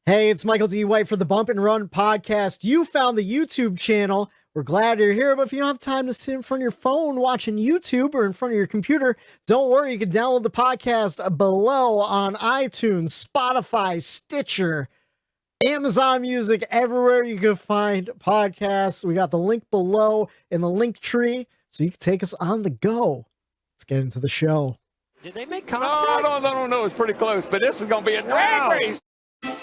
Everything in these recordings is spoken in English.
Hey, it's Michael D. White for the Bump and Run podcast. You found the YouTube channel. We're glad you're here, but if you don't have time to sit in front of your phone watching YouTube or in front of your computer, don't worry. You can download the podcast below on iTunes, Spotify, Stitcher, Amazon Music, everywhere you can find podcasts. We got the link below in the link tree, so you can take us on the go. Let's get into the show. Did they make contact? No. It's pretty close, but this is going to be a drag race. Look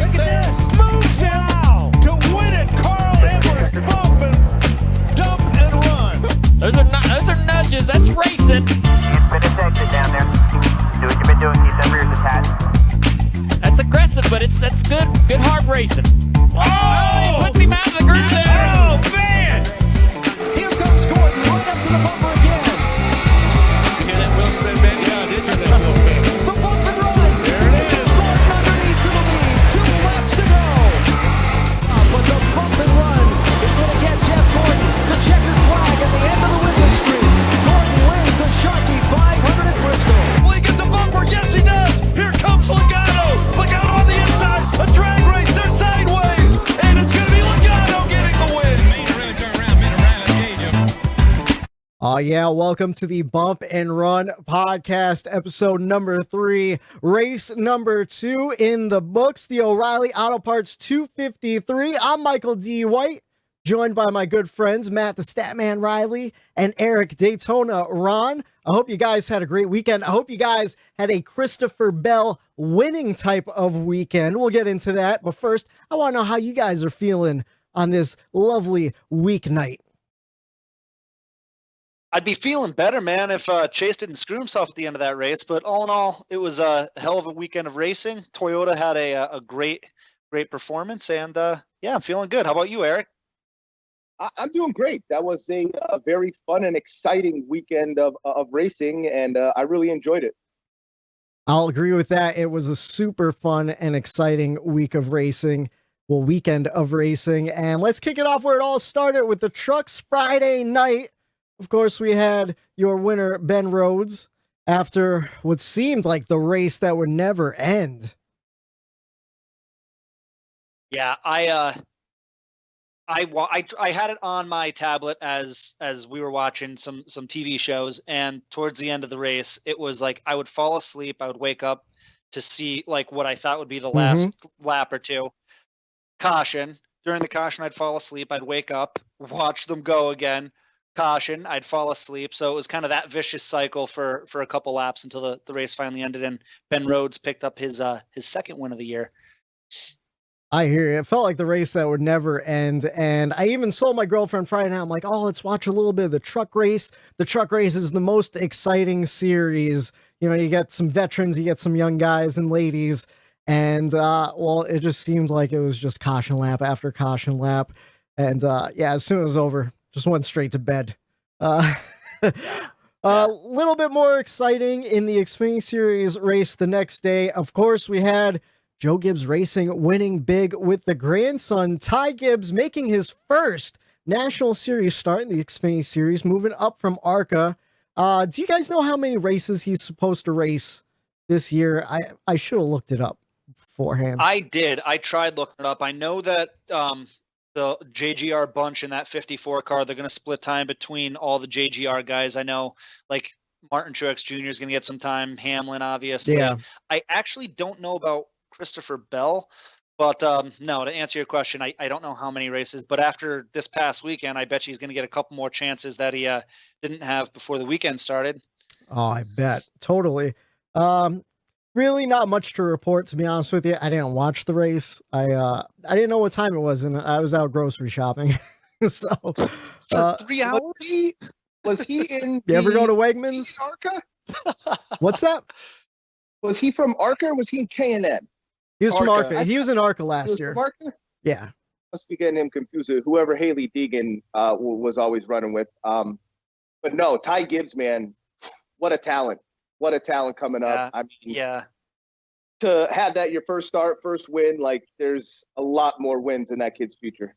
at this. Moves him to win it. Carl Edwards bumping, dump and run. Those are nudges. That's racing. Pretty effective down there. Do what you've been doing. Keep them rears attached. That's aggressive, but that's good. Good hard racing. Oh! He puts him out of the group there. Oh, man. Here comes Gordon, right up to the bumper again. You hear that wheel spin, Ben? Yeah, I did hear that wheel spin. The bump and run. There it is. Gordon underneath to the lead. 2 laps to go. But the bump and run is going to get Jeff Gordon the checkered flag at the end of the window street. Gordon wins the Sharpie 500 at Bristol. Will he get the bumper? Yes, he does. Here comes Logano. Logano on the inside. A drag race. They're sideways. And it's going to be Logano getting the win. Oh yeah, welcome to the Bump and Run podcast, episode number 3, race number 2 in the books, the O'Reilly Auto Parts 253. I'm Michael D. White, joined by my good friends, Matt the Statman Riley and Eric Daytona Ron. I hope you guys had a great weekend. I hope you guys had a Christopher Bell winning type of weekend. We'll get into that, but first, I want to know how you guys are feeling on this lovely weeknight. I'd be feeling better, man, if Chase didn't screw himself at the end of that race. But all in all, it was a hell of a weekend of racing. Toyota had a great performance, and yeah, I'm feeling good. How about you, Eric? I'm doing great. That was a very fun and exciting weekend of racing, and I really enjoyed it. I'll agree with that. It was a super fun and exciting week of racing. Well, weekend of racing. And let's kick it off where it all started with the Trucks Friday night. Of course, we had your winner, Ben Rhodes, after what seemed like the race that would never end. Yeah, I had it on my tablet as we were watching some TV shows, and towards the end of the race, it was like I would fall asleep. I would wake up to see like what I thought would be the last lap or two. Caution. During the caution, I'd fall asleep. I'd wake up, watch them go again. Caution, I'd fall asleep. So it was kind of that vicious cycle for a couple laps until the race finally ended, and Ben Rhodes picked up his second win of the year. I hear you. It felt like the race that would never end. And I even told my girlfriend Friday night, I'm like, oh, let's watch a little bit of the truck race. The truck race is the most exciting series. You know, you get some veterans, you get some young guys and ladies. And, well, it just seemed like it was just caution lap after caution lap. And, yeah, as soon as it was over, just went straight to bed. A little bit more exciting in the Xfinity Series race the next day. Of course, we had Joe Gibbs Racing winning big with the grandson, Ty Gibbs, making his first National Series start in the Xfinity Series, moving up from ARCA. Do you guys know how many races he's supposed to race this year? I should have looked it up beforehand. I did. I tried looking it up. I know that the JGR bunch in that 54 car, they're going to split time between all the JGR guys. I know, like, Martin Truex Jr. is going to get some time. Hamlin, obviously. Yeah. I actually don't know about Christopher Bell, but no, to answer your question, I don't know how many races, but after this past weekend, I bet you he's going to get a couple more chances that he didn't have before the weekend started. Oh, I bet. Totally. Really not much to report, to be honest with you. I didn't watch the race. I didn't know what time it was, and I was out grocery shopping. So For 3 hours? Was he in? You ever go to Wegmans? ARCA? What's that? Was he from ARCA? Or was he in K&N? He was from ARCA. ARCA. He was in ARCA last Was year. from ARCA? Yeah. Must be getting him confused with whoever Haley Deegan was always running with. But no, Ty Gibbs, man, what a talent! What a talent coming up. I mean, Yeah. To have that your first start, first win, like there's a lot more wins in that kid's future.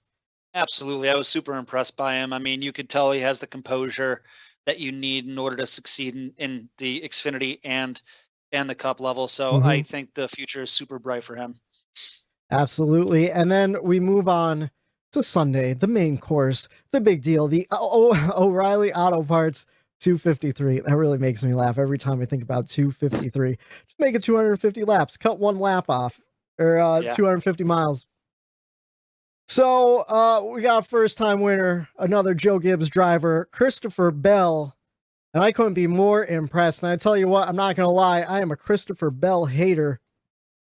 Absolutely. I was super impressed by him. I mean, you could tell he has the composure that you need in order to succeed in the Xfinity and the Cup level. So Mhm. I think the future is super bright for him. Absolutely. And then we move on to Sunday, the main course, the big deal, the O'Reilly Auto Parts 253. That really makes me laugh every time I think about 253. Just make it 250 laps, cut one lap off, or 250 miles. So we got a first-time winner, another Joe Gibbs driver, Christopher Bell. And I couldn't be more impressed. And I tell you what, I'm not going to lie, I am a Christopher Bell hater.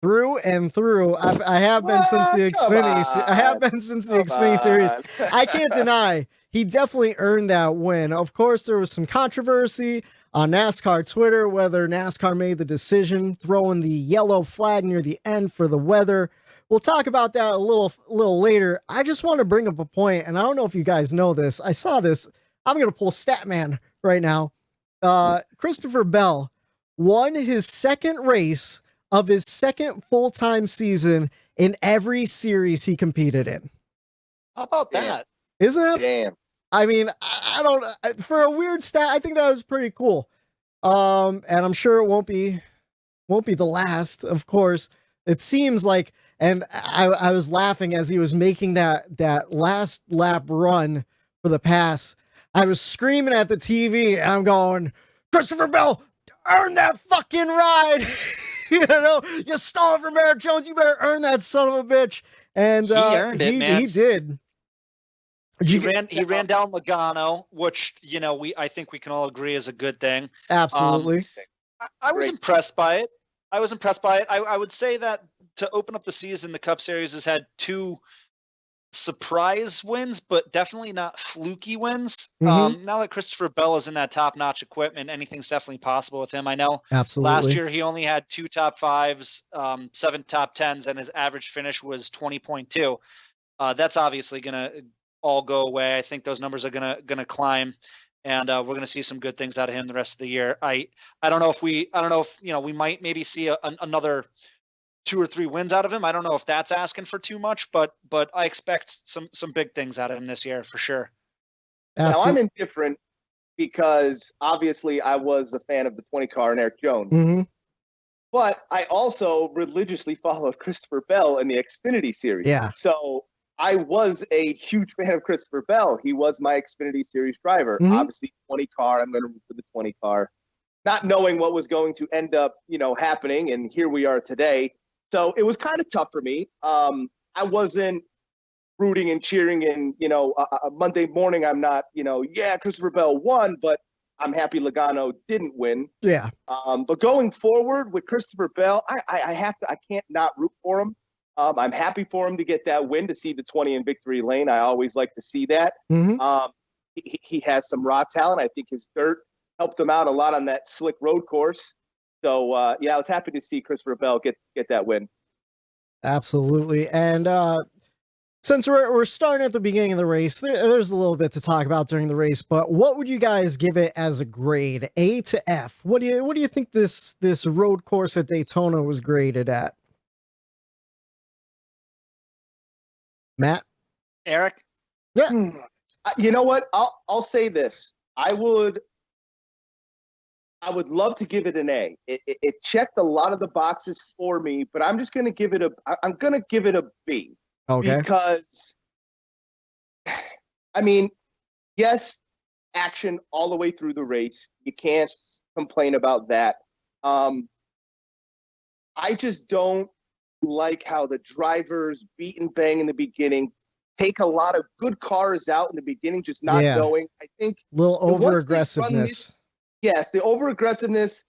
Through and through. I have been since the Xfinity. I have been since the Xfinity series. I can't deny he definitely earned that win. Of course, there was some controversy on NASCAR Twitter whether NASCAR made the decision throwing the yellow flag near the end for the weather. We'll talk about that a little later. I just want to bring up a point, and I don't know if you guys know this. I saw this. I'm going to pull Statman right now. Christopher Bell won his second race of his second full-time season in every series he competed in. How about that? Isn't that? Damn. I mean, I don't, for a weird stat, I think that was pretty cool. And I'm sure it won't be the last, of course. It seems like, and I was laughing as he was making that last lap run for the pass. I was screaming at the TV and I'm going, Christopher Bell, earn that fucking ride. You know, you stole it from Eric Jones. You better earn that son of a bitch. And he earned it, man. He did. He ran down Logano, which I think we can all agree is a good thing. Absolutely. I was impressed by it. I would say that to open up the season, the Cup Series has had two surprise wins, but definitely not fluky wins. Mm-hmm. Now that Christopher Bell is in that top-notch equipment, anything's definitely possible with him. I know Absolutely. Last year he only had 2 top 5s, 7 top 10s, and his average finish was 20.2. That's obviously gonna all go away. I think those numbers are gonna climb, and we're gonna see some good things out of him the rest of the year. I don't know if we might maybe see another 2 or 3 wins out of him. I don't know if that's asking for too much, but I expect some big things out of him this year for sure. Now I'm indifferent because obviously I was a fan of the 20 car and Eric Jones, Mm-hmm. but I also religiously followed Christopher Bell in the Xfinity series. Yeah. So I was a huge fan of Christopher Bell. He was my Xfinity series driver. Mm-hmm. Obviously 20 car, I'm going to root for the 20 car, not knowing what was going to end up, happening. And here we are today. So it was kind of tough for me. I wasn't rooting and cheering and, a Monday morning, I'm not, Christopher Bell won, but I'm happy Logano didn't win. Yeah. But going forward with Christopher Bell, I can't not root for him. I'm happy for him to get that win, to see the 20 in victory lane. I always like to see that. Mm-hmm. He has some raw talent. I think his dirt helped him out a lot on that slick road course. So, I was happy to see Christopher Bell get that win. Absolutely. And since we're starting at the beginning of the race, there's a little bit to talk about during the race, but what would you guys give it as a grade, A to F? What do you think this road course at Daytona was graded at? Matt? Eric? Yeah. You know what? I'll say this. I would love to give it an A. It checked a lot of the boxes for me, but I'm just going to give it a B. Okay. Because, yes, action all the way through the race. You can't complain about that. I just don't like how the drivers beat and bang in the beginning, take a lot of good cars out in the beginning, just not knowing. I think little over aggressiveness. Yes, the over-aggressiveness.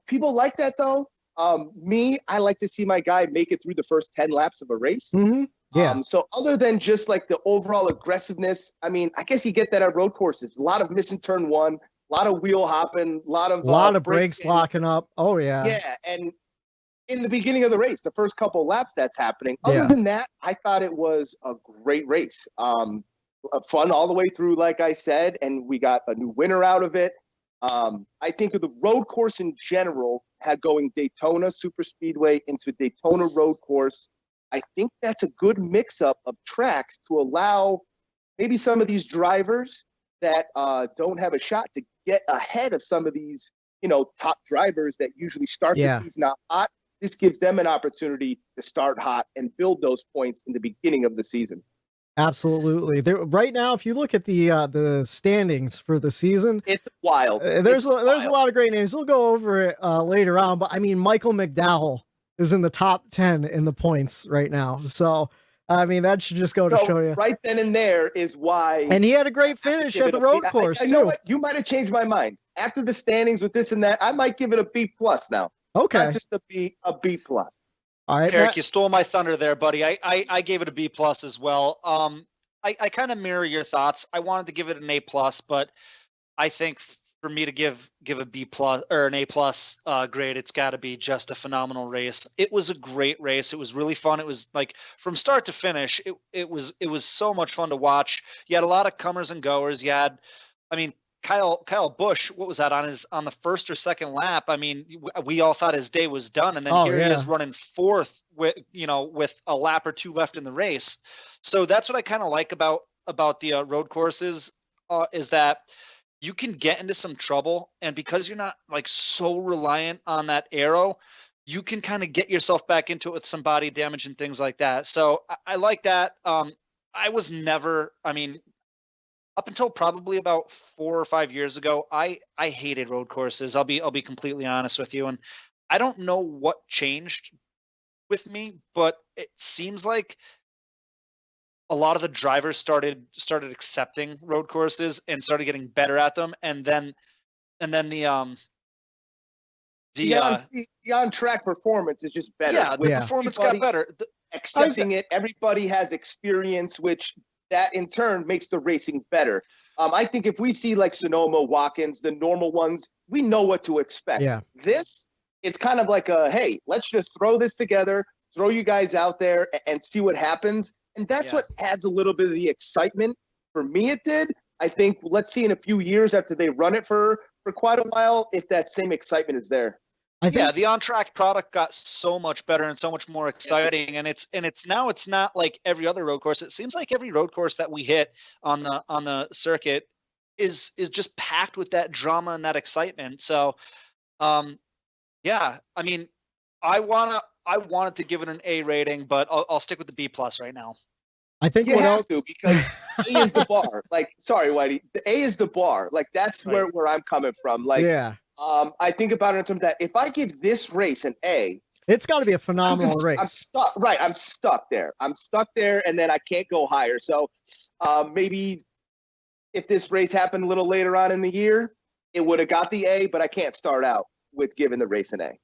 People like that, though. I like to see my guy make it through the first 10 laps of a race. Mm-hmm. Yeah. So other than just like the overall aggressiveness, I guess you get that at road courses. A lot of missing turn one, a lot of wheel hopping, a lot of brakes locking up. Oh, yeah. Yeah, and in the beginning of the race, the first couple laps that's happening. Other than that, I thought it was a great race. Fun all the way through, like I said, and we got a new winner out of it. I think of the road course in general, had going Daytona Superspeedway into Daytona road course. I think that's a good mix-up of tracks to allow maybe some of these drivers that don't have a shot to get ahead of some of these, top drivers that usually start the season out hot. This gives them an opportunity to start hot and build those points in the beginning of the season. Absolutely. Right now, if you look at the standings for the season, it's wild. There's a lot of great names. We'll go over it later on, but I mean, Michael McDowell is in the top 10 in the points right now. So, I mean, that should just go to show you. Right then and there is why. And he had a great finish at the road course, too. You know what? You might have changed my mind. After the standings with this and that, I might give it a B+ now. Okay. Not just a B+. All right, Eric, you stole my thunder there, buddy. I gave it a B+ as well. I kind of mirror your thoughts. I wanted to give it an A+, but I think for me to give a B+ or an A+ grade, it's got to be just a phenomenal race. It was a great race. It was really fun. It was like from start to finish. It was so much fun to watch. You had a lot of comers and goers. You had, I mean, Kyle Busch, what was that on the first or second lap? I mean, we all thought his day was done, and then he is running fourth with a lap or two left in the race. So that's what I kind of like about the road courses is that you can get into some trouble, and because you're not like so reliant on that aero, you can kind of get yourself back into it with some body damage and things like that. So I like that. I was never, I mean, up until probably about 4 or 5 years ago, I hated road courses. I'll be completely honest with you. And I don't know what changed with me, but it seems like a lot of the drivers started accepting road courses and started getting better at them. And then the on-track performance is just better. Yeah, the performance got better. Accepting it, everybody has experience, which that in turn makes the racing better. I think if we see like Sonoma, Watkins, the normal ones, we know what to expect. Yeah. This, it's kind of like hey, let's just throw this together, throw you guys out there and see what happens. And that's what adds a little bit of the excitement. For me, it did. I think let's see in a few years after they run it for quite a while, if that same excitement is there. The on-track product got so much better and so much more exciting, and it's now it's not like every other road course. It seems like every road course that we hit on the circuit is just packed with that drama and that excitement. So, I mean, I wanted to give it an A rating, but I'll stick with the B+ right now. I think you have to, because A is the bar. Like, sorry, Whitey, the A is the bar. Like that's where I'm coming from. Like, I think about it in terms of that if I give this race an A, it's got to be a phenomenal race. I'm stuck. Right. I'm stuck there. And then I can't go higher. So maybe if this race happened a little later on in the year, it would have got the A, but I can't start out with giving the race an A.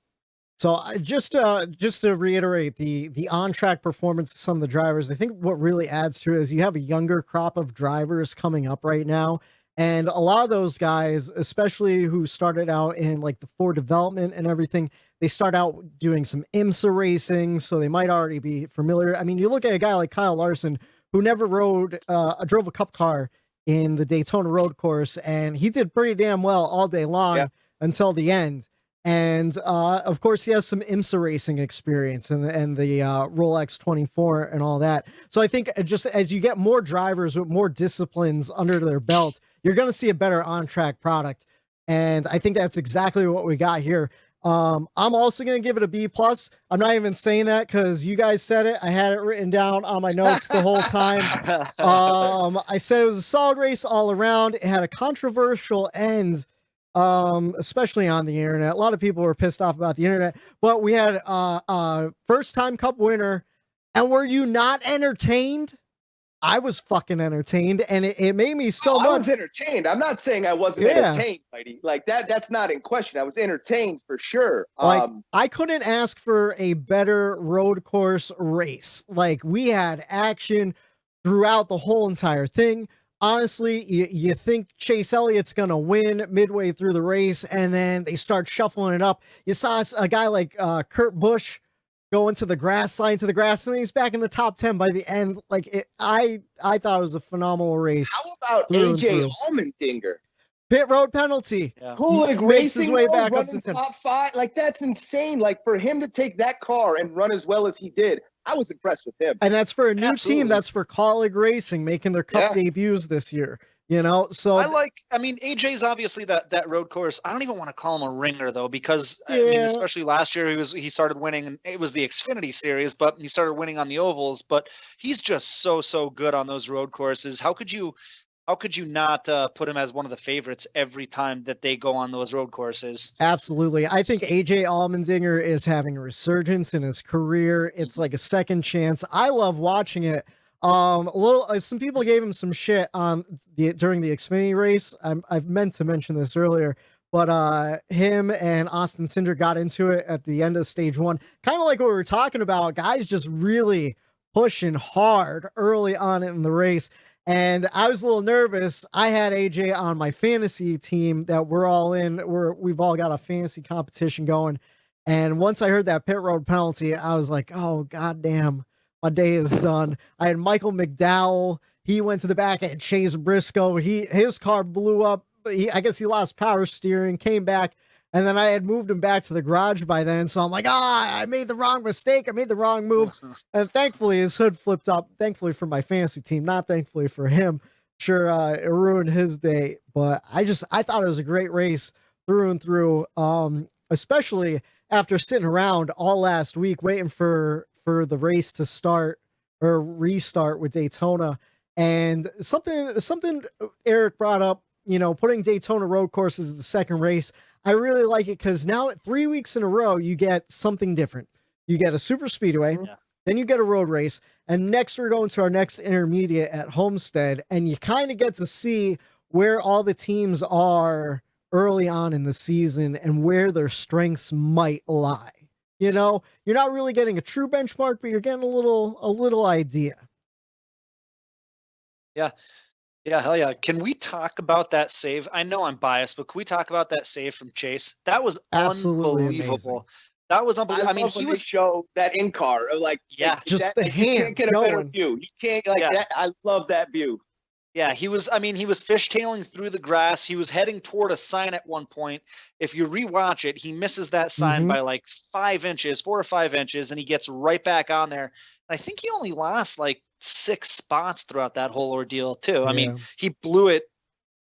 So just to reiterate the on-track performance of some of the drivers, I think what really adds to it is you have a younger crop of drivers coming up right now. And a lot of those guys, especially who started out in like the Ford development and everything, they start out doing some IMSA racing, so they might already be familiar. I mean, you look at a guy like Kyle Larson, who never drove a cup car in the Daytona road course, and he did pretty damn well all day long until the end. And of course, he has some IMSA racing experience and the Rolex 24 and all that. So I think just as you get more drivers with more disciplines under their belt, you're going to see a better on-track product. And I think that's exactly what we got here. I'm also going to give it a B+. I'm not even saying that because you guys said it. I had it written down on my notes the whole time. I said it was a solid race all around. It had a controversial end, especially on the internet. A lot of people were pissed off about the internet, but we had a first-time Cup winner. And were you not entertained? I was fucking entertained, and it made me so much. I was entertained. I'm not saying I wasn't entertained, buddy. Like that's not in question. I was entertained for sure. Like I couldn't ask for a better road course race. Like we had action throughout the whole entire thing. Honestly, you think Chase Elliott's going to win midway through the race, and then they start shuffling it up. You saw a guy like Kurt Busch go into the grass, line to the grass, and then he's back in the top 10 by the end. Like I thought it was a phenomenal race. How about AJ Allmendinger? Pit road penalty. Like racing his way back running up to top 5. Like that's insane. Like for him to take that car and run as well as he did, I was impressed with him. And that's for a new team. That's for Colleague Racing making their Cup debuts this year. So I mean, AJ's obviously that road course. I don't even want to call him a ringer though, because I mean, Yeah. especially last year he started winning, and it was the Xfinity series, but he started winning on the ovals. But he's just so good on those road courses. How could you not put him as one of the favorites every time that they go on those road courses? Absolutely. I think AJ Allmendinger is having a resurgence in his career. It's like a second chance. I love watching it. Some people gave him some shit during the Xfinity race. I've meant to mention this earlier, but him and Austin Cindric got into it at the end of stage 1. Kind of like what we were talking about, guys just really pushing hard early on in the race. And I was a little nervous. I had AJ on my fantasy team that we're all in. We've all got a fantasy competition going. And once I heard that pit road penalty, I was like, oh, goddamn, my day is done. I had Michael McDowell. He went to the back. I had Chase Briscoe. His car blew up. I guess he lost power steering, came back. And then I had moved him back to the garage by then. So I'm like, I made the wrong mistake. I made the wrong move. And thankfully his hood flipped up. Thankfully for my fantasy team, not thankfully for him. Sure, it ruined his day. But I thought it was a great race through and through. Especially after sitting around all last week waiting for the race to start or restart with Daytona. And something Eric brought up, putting Daytona road courses as the second race. I really like it because now 3 weeks in a row, you get something different. You get a super speedway, then you get a road race, and next we're going to our next intermediate at Homestead, and you kind of get to see where all the teams are early on in the season and where their strengths might lie. You're not really getting a true benchmark, but you're getting a little idea. Yeah. Yeah, hell yeah. Can we talk about that save? I know I'm biased, but can we talk about that save from Chase? That was Absolutely unbelievable. amazing. That was unbelievable. I mean, he was show that in car of just the you hands can't get a better going. view. You can't that. I love that view. Yeah, he was fishtailing through the grass. He was heading toward a sign at one point. If you rewatch it, he misses that sign by like 4 or 5 inches, and he gets right back on there. And I think he only lost like 6 spots throughout that whole ordeal too. I mean, he blew it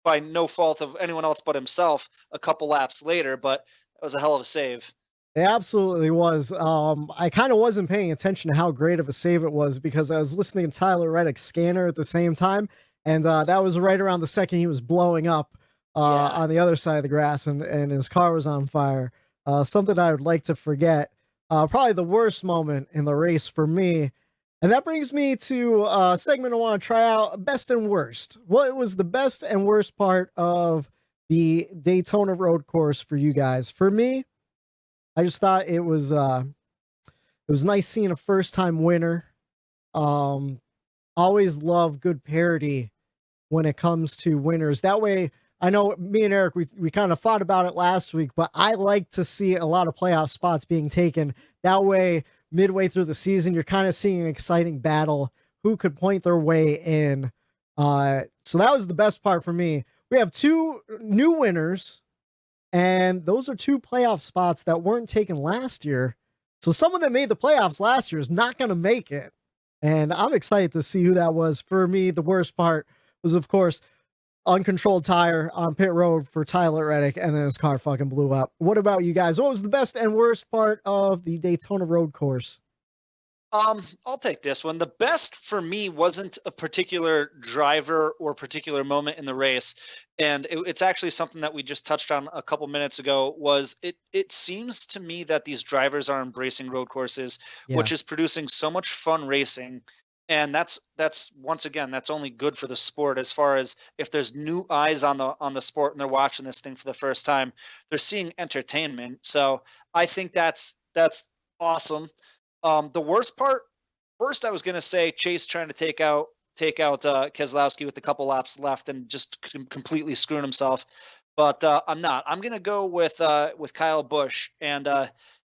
by no fault of anyone else but himself a couple laps later, but it was a hell of a save. It absolutely was. I kind of wasn't paying attention to how great of a save it was because I was listening to Tyler Reddick's scanner at the same time. And that was right around the second he was blowing up on the other side of the grass and his car was on fire. Something I would like to forget. Probably the worst moment in the race for me. And that brings me to a segment I want to try out, best and worst. What was the best and worst part of the Daytona road course for you guys? For me, I just thought it was nice seeing a first-time winner. Always love good parity when it comes to winners. That way, I know me and Eric, we kind of fought about it last week, but I like to see a lot of playoff spots being taken. That way, midway through the season, you're kind of seeing an exciting battle. Who could point their way in? So that was the best part for me. We have 2 new winners, and those are 2 playoff spots that weren't taken last year. So someone that made the playoffs last year is not going to make it. And I'm excited to see who that was. For me, the worst part was, of course, uncontrolled tire on pit road for Tyler Reddick, and then his car fucking blew up. What about you guys? What was the best and worst part of the Daytona road course? I'll take this one. The best for me wasn't a particular driver or particular moment in the race, and it's actually something that we just touched on a couple minutes ago. Was it seems to me that these drivers are embracing road courses, which is producing so much fun racing. And that's once again, that's only good for the sport. As far as if there's new eyes on the sport and they're watching this thing for the first time, they're seeing entertainment. So I think that's awesome. The worst part, first I was going to say Chase trying to take out Keselowski with a couple laps left and just completely screwing himself. But I'm not. I'm going to go with Kyle Busch and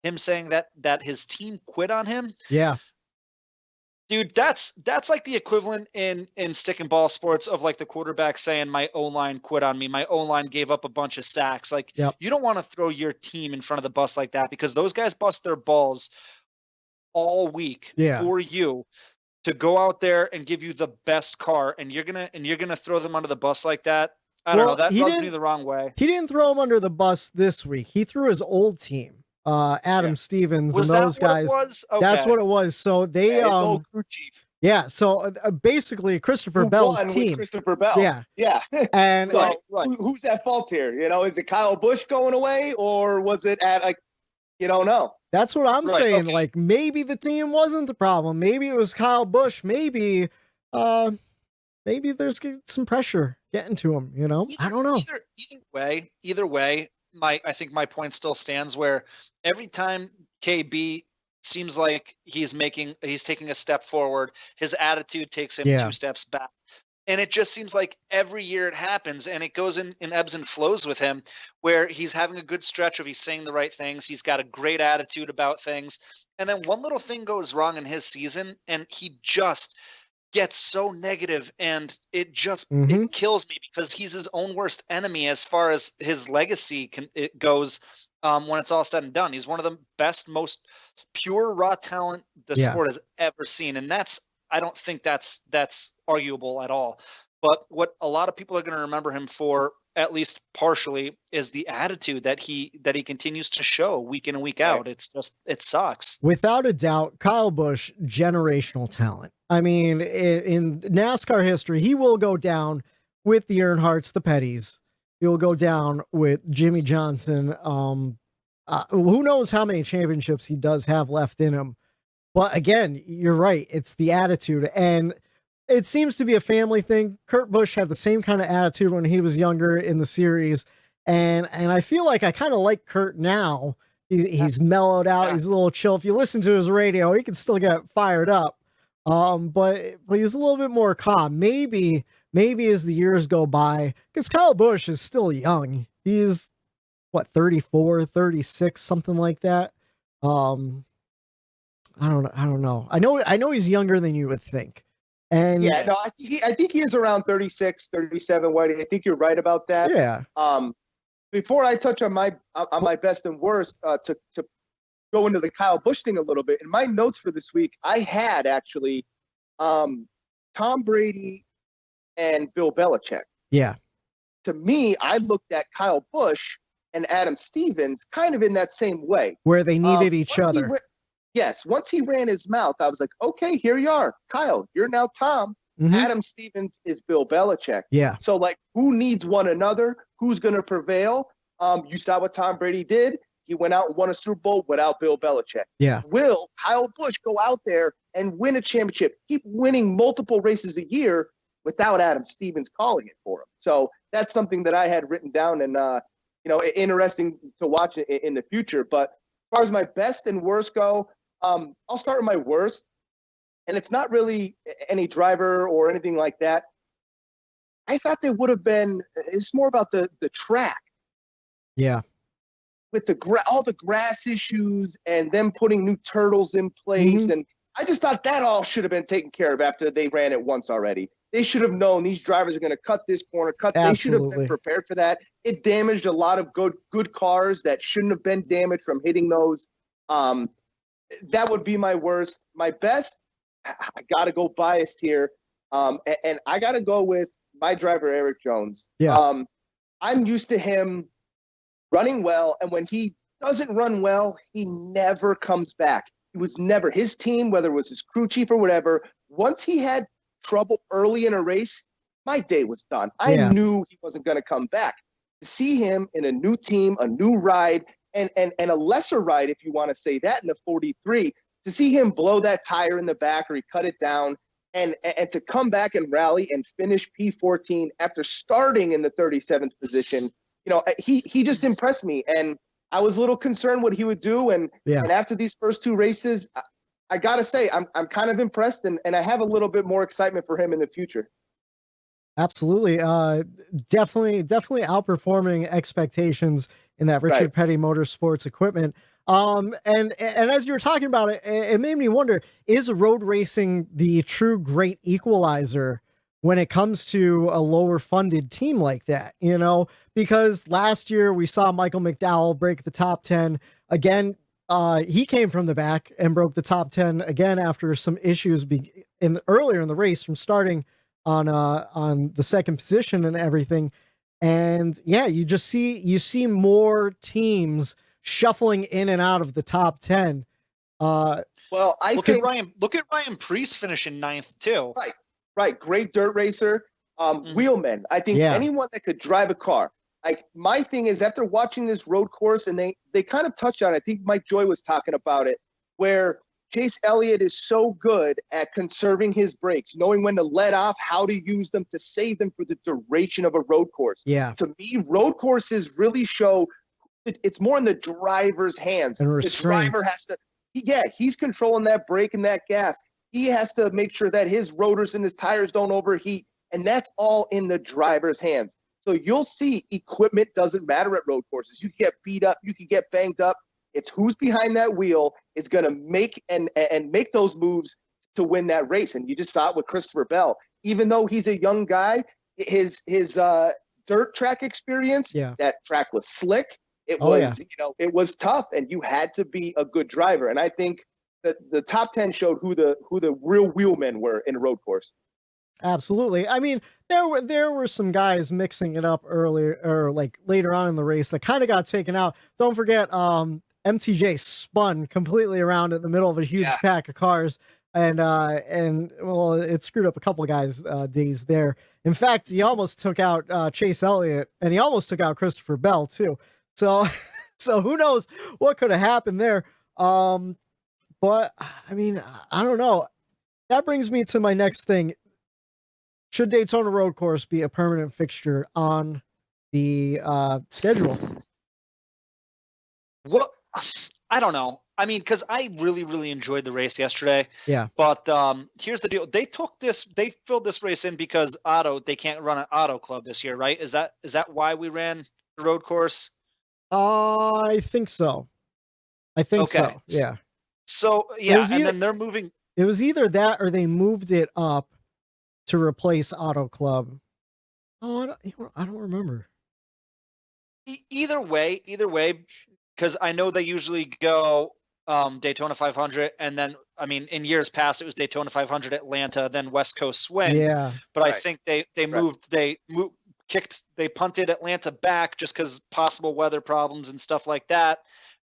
him saying that his team quit on him. Yeah. Dude, that's like the equivalent in stick and ball sports of like the quarterback saying my O-line quit on me. My O-line gave up a bunch of sacks. Like, you don't want to throw your team in front of the bus like that because those guys bust their balls all week for you to go out there and give you the best car, and you're gonna throw them under the bus like that. I don't know. That rubs me the wrong way. He didn't throw him under the bus this week. He threw his old team, Adam Stevens and those guys. Okay. That's what it was. So they, his old crew chief. Yeah. So basically, Christopher Bell's team. Christopher Bell. Yeah. Yeah. And so who's at fault here? You know, is it Kyle Busch going away, or was it at like, you don't know? That's what I'm saying. Okay. Like maybe the team wasn't the problem. Maybe it was Kyle Busch. Maybe there's some pressure getting to him. You know, I don't know. Either way, I think my point still stands. Where every time KB seems like he's taking a step forward, his attitude takes him 2 steps back. And it just seems like every year it happens, and it goes in ebbs and flows with him, where he's having a good stretch of he's saying the right things. He's got a great attitude about things. And then one little thing goes wrong in his season, and he just gets so negative, and it just it kills me, because he's his own worst enemy as far as his legacy goes when it's all said and done. He's one of the best, most pure raw talent the sport has ever seen. And I don't think that's arguable at all. But what a lot of people are going to remember him for, at least partially, is the attitude that he continues to show week in and week out. It's just, it sucks. Without a doubt, Kyle Busch, generational talent. I mean, in NASCAR history, he will go down with the Earnhardts, the Pettys. He'll go down with Jimmy Johnson. Who knows how many championships he does have left in him. But again, you're right. It's the attitude, and it seems to be a family thing. Kurt Busch had the same kind of attitude when he was younger in the series, and I feel like I kind of like Kurt now. He's mellowed out. He's a little chill. If you listen to his radio, he can still get fired up. But he's a little bit more calm. Maybe as the years go by, because Kyle Busch is still young. He's 34, 36, something like that. I don't know. I know he's younger than you would think. And I think he is around 36, 37, Whitey. I think you're right about that. Yeah. Before I touch on my best and worst, to go into the Kyle Busch thing a little bit, in my notes for this week, I had actually Tom Brady and Bill Belichick. Yeah. To me, I looked at Kyle Busch and Adam Stevens kind of in that same way, where they needed each other. Once he ran his mouth, I was like, okay, here you are. Kyle, you're now Tom. Adam Stevens is Bill Belichick. Yeah. So, like, who needs one another? Who's going to prevail? You saw what Tom Brady did. He went out and won a Super Bowl without Bill Belichick. Yeah. Will Kyle Busch go out there and win a championship, keep winning multiple races a year without Adam Stevens calling it for him? So that's something that I had written down, and, interesting to watch in the future. But as far as my best and worst go, I'll start with my worst, and it's not really any driver or anything like that. I thought they would have been. It's more about the track. Yeah, with all the grass issues and them putting new turtles in place, and I just thought that all should have been taken care of after they ran it once already. They should have known these drivers are going to cut this corner. They should have been prepared for that. It damaged a lot of good cars that shouldn't have been damaged from hitting those. That would be my worst. My best, I got to go biased here. And I got to go with my driver, Eric Jones. Yeah. I'm used to him running well. And when he doesn't run well, he never comes back. It was never his team, whether it was his crew chief or whatever. Once he had trouble early in a race, my day was done. I knew he wasn't going to come back. To see him in a new team, a new ride, and a lesser ride, if you want to say that, in the 43, to see him blow that tire in the back or he cut it down, and to come back and rally and finish P14 after starting in the 37th position, he just impressed me. And I was a little concerned what he would do. And after these first two races, I got to say, I'm kind of impressed, and I have a little bit more excitement for him in the future. Absolutely. Definitely outperforming expectations in that Richard Petty Motorsports equipment. And as you were talking about it, it made me wonder, is road racing the true great equalizer when it comes to a lower funded team like that? Because last year we saw Michael McDowell break the top 10 again. He came from the back and broke the top 10 again after some issues earlier in the race from starting on the second position and everything. And yeah, you see more teams shuffling in and out of the top 10. Well, look at Ryan Preece finishing 9th too. Right. Great dirt racer. Wheelman. I think anyone that could drive a car. Like, my thing is, after watching this road course, and they kind of touched on it, I think Mike Joy was talking about it, where Chase Elliott is so good at conserving his brakes, knowing when to let off, how to use them to save them for the duration of a road course. Yeah. To me, road courses really show it's more in the driver's hands. And the driver has to, he's controlling that brake and that gas. He has to make sure that his rotors and his tires don't overheat, and that's all in the driver's hands. So you'll see equipment doesn't matter at road courses. You can get beat up, you can get banged up. It's who's behind that wheel is going to make and make those moves to win that race. And you just saw it with Christopher Bell. Even though he's a young guy, his dirt track experience, that track was slick. It it was tough, and you had to be a good driver. And I think that the top 10 showed who the real wheelmen were in a road course. Absolutely. I mean, there were some guys mixing it up earlier or like later on in the race that kind of got taken out. Don't forget, MTJ spun completely around in the middle of a huge pack of cars, and well, it screwed up a couple of guys' days there. In fact, he almost took out Chase Elliott, and he almost took out Christopher Bell too. So who knows what could have happened there? But I mean, I don't know. That brings me to my next thing. Should Daytona Road Course be a permanent fixture on the schedule? Well, I don't know. I mean, because I really, really enjoyed the race yesterday. Yeah. But here's the deal. They filled this race in because they can't run an auto club this year, right? Is that why we ran the road course? I think so. So. Yeah. So yeah, and then they're moving. It was either that or they moved it up to replace Auto Club. Oh, I don't remember. Either way, because I know they usually go Daytona 500, and then I mean in years past it was Daytona 500 Atlanta, then West Coast Swing. Yeah. But I think they punted Atlanta back just because possible weather problems and stuff like that,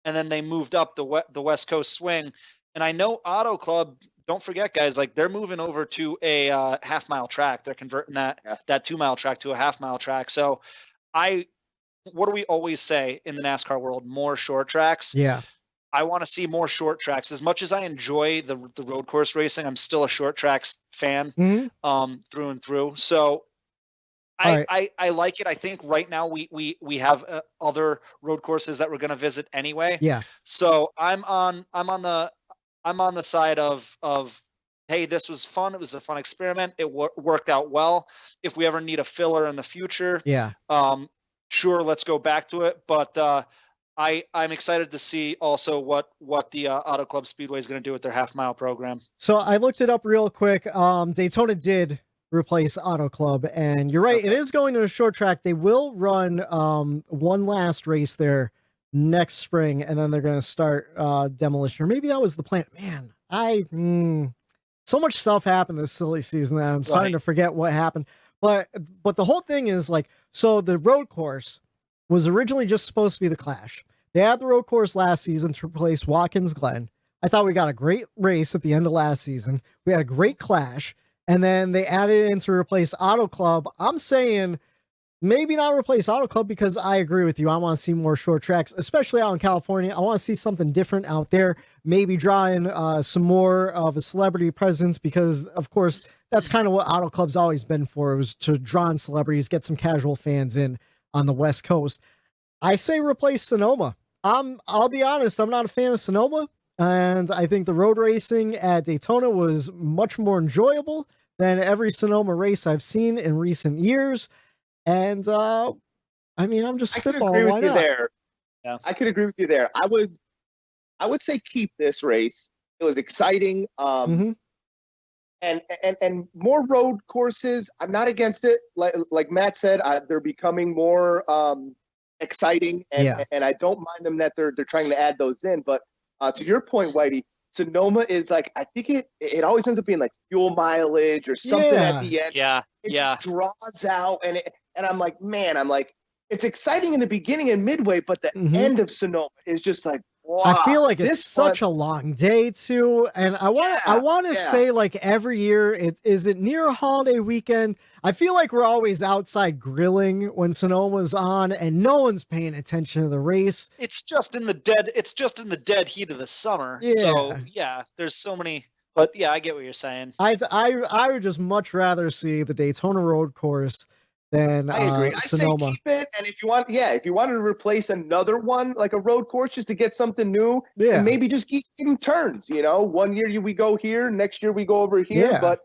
and then they moved up the West Coast Swing. And I know Auto Club, don't forget, guys, like they're moving over to a half-mile track. They're converting that 2-mile track to a half-mile track. So what do we always say in the NASCAR world? More short tracks. Yeah. I want to see more short tracks. As much as I enjoy the road course racing, I'm still a short tracks fan through and through. So I like it. I think right now we have other road courses that we're going to visit anyway. Yeah. So I'm on the side of hey, this was fun. It was a fun experiment. It worked out well. If we ever need a filler in the future, sure, let's go back to it. But I'm excited to see also what the Auto Club Speedway is going to do with their half-mile program. So I looked it up real quick. Daytona did replace Auto Club, and you're right. Okay. It is going to a short track. They will run one last race there next spring, and then they're going to start demolition. Or maybe that was the plan. Man, so much stuff happened this silly season that I'm starting to forget what happened. But the whole thing is like, so the road course was originally just supposed to be the Clash. They had the road course last season to replace Watkins Glen. I thought we got a great race at the end of last season. We had a great Clash, and then they added it in to replace Auto Club. I'm saying maybe not replace Auto Club, because I agree with you. I want to see more short tracks, especially out in California. I want to see something different out there, maybe draw in some more of a celebrity presence, because of course that's kind of what Auto Club's always been for, was to draw in celebrities, get some casual fans in on the West Coast. I say replace Sonoma. I'll be honest, I'm not a fan of Sonoma, and I think the road racing at Daytona was much more enjoyable than every Sonoma race I've seen in recent years. And I mean, I'm just spitballing. Why not? Yeah. I could agree with you there. I would say keep this race. It was exciting. And more road courses. I'm not against it. Like Matt said, they're becoming more exciting, and I don't mind them that they're trying to add those in. But to your point, Whitey, Sonoma is like, I think it always ends up being like fuel mileage or something at the end. Yeah. It just draws out, and I'm like, man, it's exciting in the beginning and midway, but the end of Sonoma is just like, wow. I feel like it's such a long day too, and I want to say, like, every year, is it near a holiday weekend? I feel like we're always outside grilling when Sonoma's on, and no one's paying attention to the race. It's just in the dead heat of the summer. Yeah. So yeah, there's so many. But yeah, I get what you're saying. I would just much rather see the Daytona Road Course than I agree. I Sonoma. say keep it, and if you wanted to replace another one like a road course just to get something new, and maybe just keep them turns. 1 year we go here, next year we go over here. Yeah. But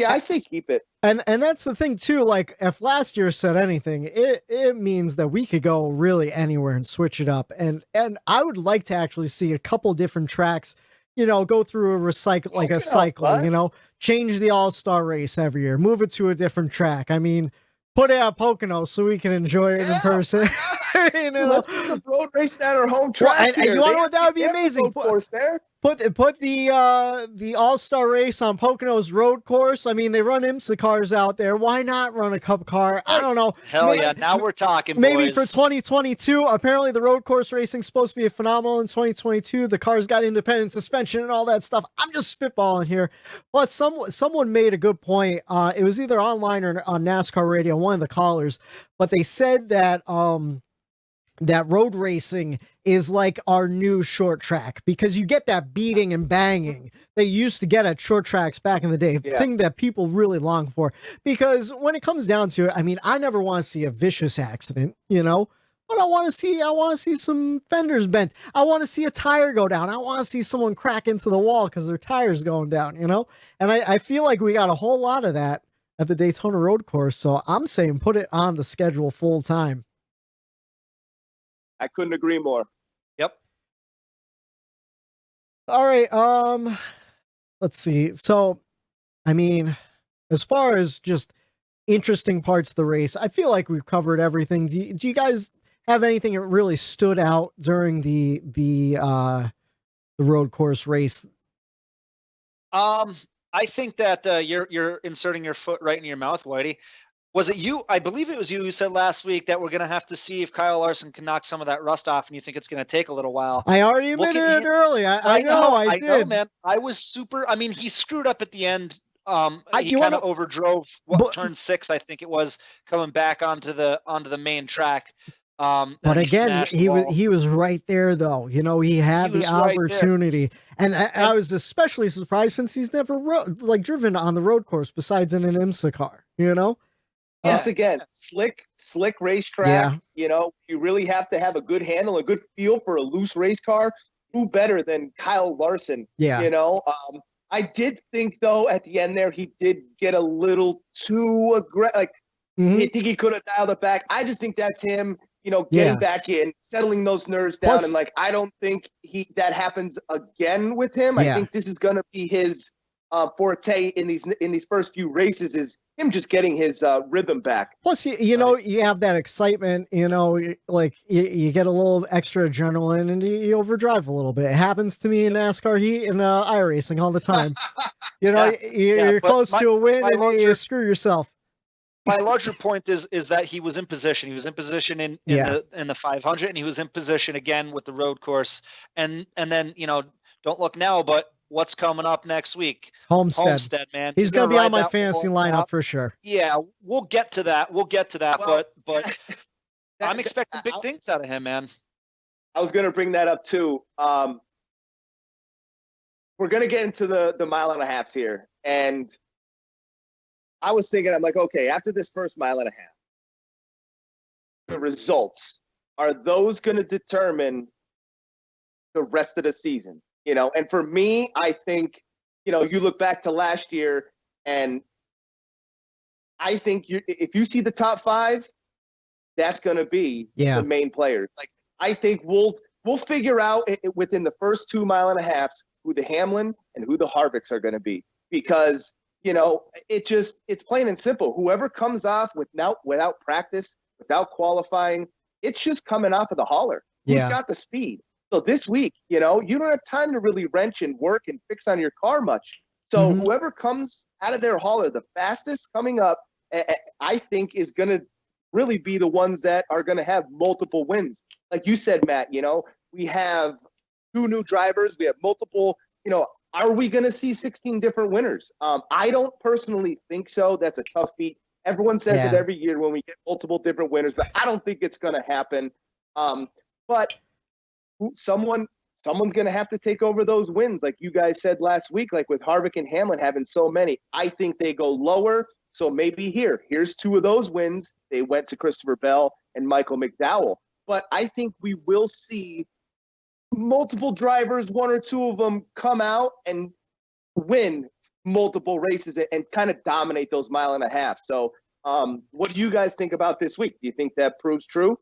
I say keep it. And that's the thing too. Like, if last year said anything, it means that we could go really anywhere and switch it up. And I would like to actually see a couple different tracks. Go through a cycle. Change the All-Star race every year, move it to a different track. I mean, put it at Pocono so we can enjoy it in person. Let's put the road race at our home track. And you want to know what? That would be amazing. Put the All-Star race on Pocono's road course. I mean, they run IMSA cars out there. Why not run a cup car? I don't know. Hell yeah! Now we're talking. Maybe boys. for 2022. Apparently, the road course racing's supposed to be phenomenal in 2022. The cars got independent suspension and all that stuff. I'm just spitballing here. But someone made a good point. It was either online or on NASCAR radio. One of the callers, but they said that that road racing is like our new short track, because you get that beating and banging they used to get at short tracks back in the day, the thing that people really long for. Because when it comes down to it, I mean, I never want to see a vicious accident, but I want to see some fenders bent. I want to see a tire go down. I want to see someone crack into the wall because their tire's going down, And I feel like we got a whole lot of that at the Daytona Road Course. So I'm saying put it on the schedule full time. I couldn't agree more. Yep. All right. Let's see. So, I mean, as far as just interesting parts of the race, I feel like we've covered everything. Do you guys have anything that really stood out during the road course race? I think that you're inserting your foot right in your mouth, Whitey. Was it you? I believe it was you who said last week that we're going to have to see if Kyle Larson can knock some of that rust off, and you think it's going to take a little while. I already admitted it early. I know, I did. Man. I was super. I mean, he screwed up at the end. He kind of overdrove turn 6, I think it was, coming back onto the main track. But again, he was right there, though. He had the opportunity, right, and I was especially surprised since he's never driven on the road course besides in an IMSA car. Once again, slick racetrack. You really have to have a good handle, a good feel for a loose race car. Who better than Kyle Larson? Yeah. I did think, though, at the end there, he did get a little too aggressive. I think he could have dialed it back. I just think that's him, getting back in, settling those nerves down. And I don't think that happens again with him. I think this is going to be his forte in these first few races, is him just getting his rhythm back. Plus, you have that excitement, you get a little extra adrenaline and you overdrive a little bit. It happens to me in NASCAR heat and iRacing all the time. You're close to a win and you screw yourself. My larger point is that he was in position. He was in position in the 500, and he was in position again with the road course. And then, don't look now, but what's coming up next week? Homestead, man. He's going to be on my fantasy lineup for sure. Yeah, we'll get to that. Well, but I'm expecting big things out of him, man. I was going to bring that up too. We're going to get into the mile and a half here. And I was thinking, I'm like, okay, after this first mile and a half, the results, are those going to determine the rest of the season? And for me, I think, you look back to last year, and I think if you see the top 5, that's going to be the main players. I think we'll figure out within the first 2 mile and a halves who the Hamlin and who the Harvicks are going to be, because it's plain and simple. Whoever comes off without practice, without qualifying, it's just coming off of the hauler. Who's got the speed? So this week, you don't have time to really wrench and work and fix on your car much. So whoever comes out of their hauler the fastest coming up, I think is going to really be the ones that are going to have multiple wins. Like you said, Matt, we have 2 new drivers. We have multiple, are we going to see 16 different winners? I don't personally think so. That's a tough feat. Everyone says it every year when we get multiple different winners, but I don't think it's going to happen. But someone's going to have to take over those wins. Like you guys said last week, like with Harvick and Hamlin having so many, I think they go lower. So maybe here's 2 of those wins. They went to Christopher Bell and Michael McDowell. But I think we will see multiple drivers, 1 or 2 of them come out and win multiple races and kind of dominate those 1.5 miles. So what do you guys think about this week? Do you think that proves true?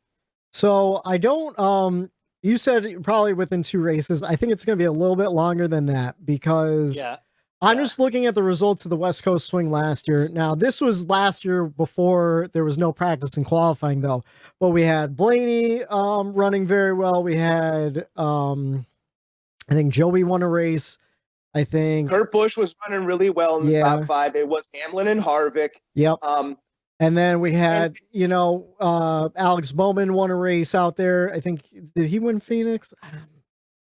So I don't, you said probably within 2 races. I think it's going to be a little bit longer than that because I'm just looking at the results of the West Coast swing last year. Now, this was last year before there was no practice in qualifying, though. But we had Blaney running very well. We had, I think Joey won a race. I think Kurt Busch was running really well in the top 5. It was Hamlin and Harvick. Yep. And then we had, Alex Bowman won a race out there. I think, did he win Phoenix?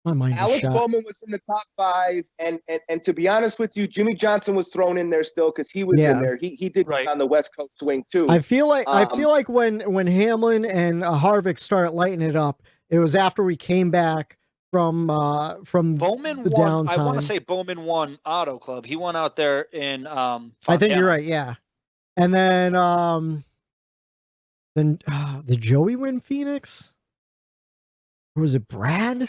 My mind is Alex shot. Bowman was in the top 5. And to be honest with you, Jimmy Johnson was thrown in there still because he was in there. He did on the West Coast swing too. I feel like when Hamlin and Harvick started lighting it up, it was after we came back from Bowman the won. downtime. I want to say Bowman won Auto Club. He won out there in I think you're right, yeah. And then did Joey win Phoenix? Or was it Brad?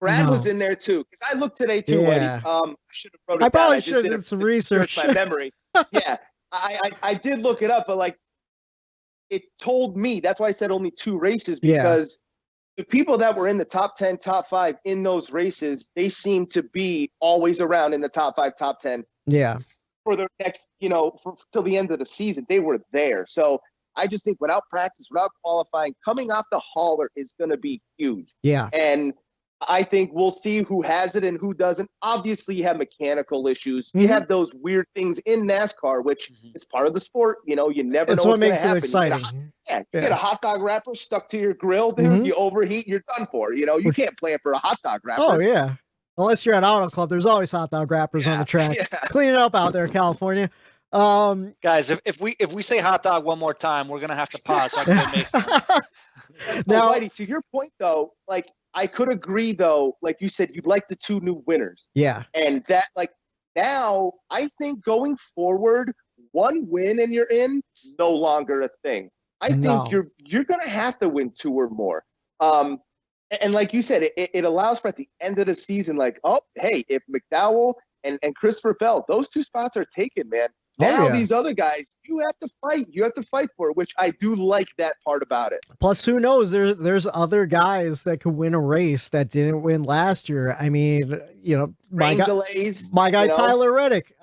Brad was in there too. Because I looked today too, Yeah. Eddie. I should have wrote it I probably down. should have did some research. My memory. Yeah. I did look it up, but like it told me, that's why I said only 2 races, because the people that were in the top 10, top 5 in those races, they seem to be always around in the top 5, top 10. Yeah. For the next, till the end of the season, they were there. So I just think without practice, without qualifying, coming off the hauler is going to be huge. Yeah. And I think we'll see who has it and who doesn't. Obviously, you have mechanical issues. You have those weird things in NASCAR, which is part of the sport. You never know what's going to happen. It's what makes it exciting. You get a hot dog wrapper stuck to your grill, dude. You overheat, you're done for. You can't plan for a hot dog wrapper. Oh, yeah. Unless you're at Auto Club, there's always hot dog wrappers on the track. Clean it up out there, California. Guys, if we say hot dog one more time, we're gonna have to pause. So I can make sense. Now, Whitey, to your point though, like I could agree though, like you said, you'd like the 2 new winners. Yeah. And that, like, now I think going forward, 1 win and you're in, no longer a thing. I think you're gonna have to win 2 or more. And like you said, it allows for at the end of the season, like, oh, hey, if McDowell and Christopher Bell, those 2 spots are taken, man. Now these other guys, you have to fight. You have to fight for it, which I do like that part about it. Plus, who knows? There's other guys that could win a race that didn't win last year. I mean, my guy Tyler Reddick.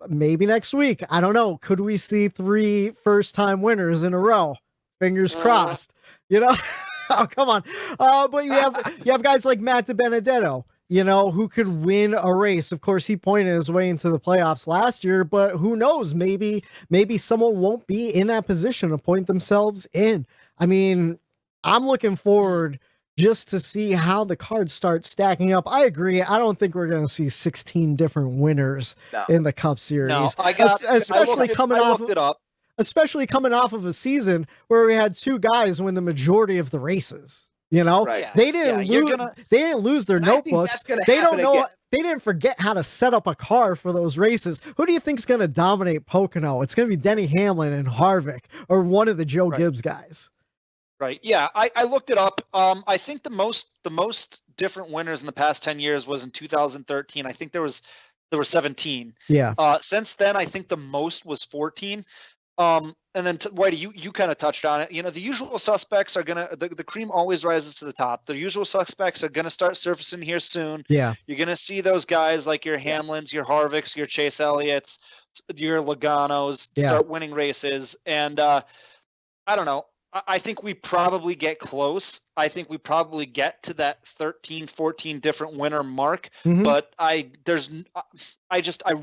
Maybe next week. I don't know. Could we see 3 first-time winners in a row? Fingers crossed. Oh, come on. But you have guys like Matt DiBenedetto, who could win a race. Of course, he pointed his way into the playoffs last year, but who knows? Maybe someone won't be in that position to point themselves in. I mean, I'm looking forward just to see how the cards start stacking up. I agree. I don't think we're going to see 16 different winners in the Cup Series. No, especially coming off of a season where we had 2 guys win the majority of the races. They didn't lose their notebooks. They don't know. Again. They didn't forget how to set up a car for those races. Who do you think's going to dominate Pocono? It's going to be Denny Hamlin and Harvick, or one of the Joe Gibbs guys. Right. Yeah, I looked it up. I think the most different winners in the past 10 years was in 2013. I think there were 17. Yeah. Since then, I think the most was 14. And then Whitey, you kind of touched on it. The usual suspects are the cream always rises to the top. The usual suspects are gonna start surfacing here soon. Yeah, you're gonna see those guys like your Hamlins, your Harvicks, your Chase Elliott's, your Logano's start winning races. And I don't know. I think we probably get close. I think we probably get to that 13, 14 different winner mark. But I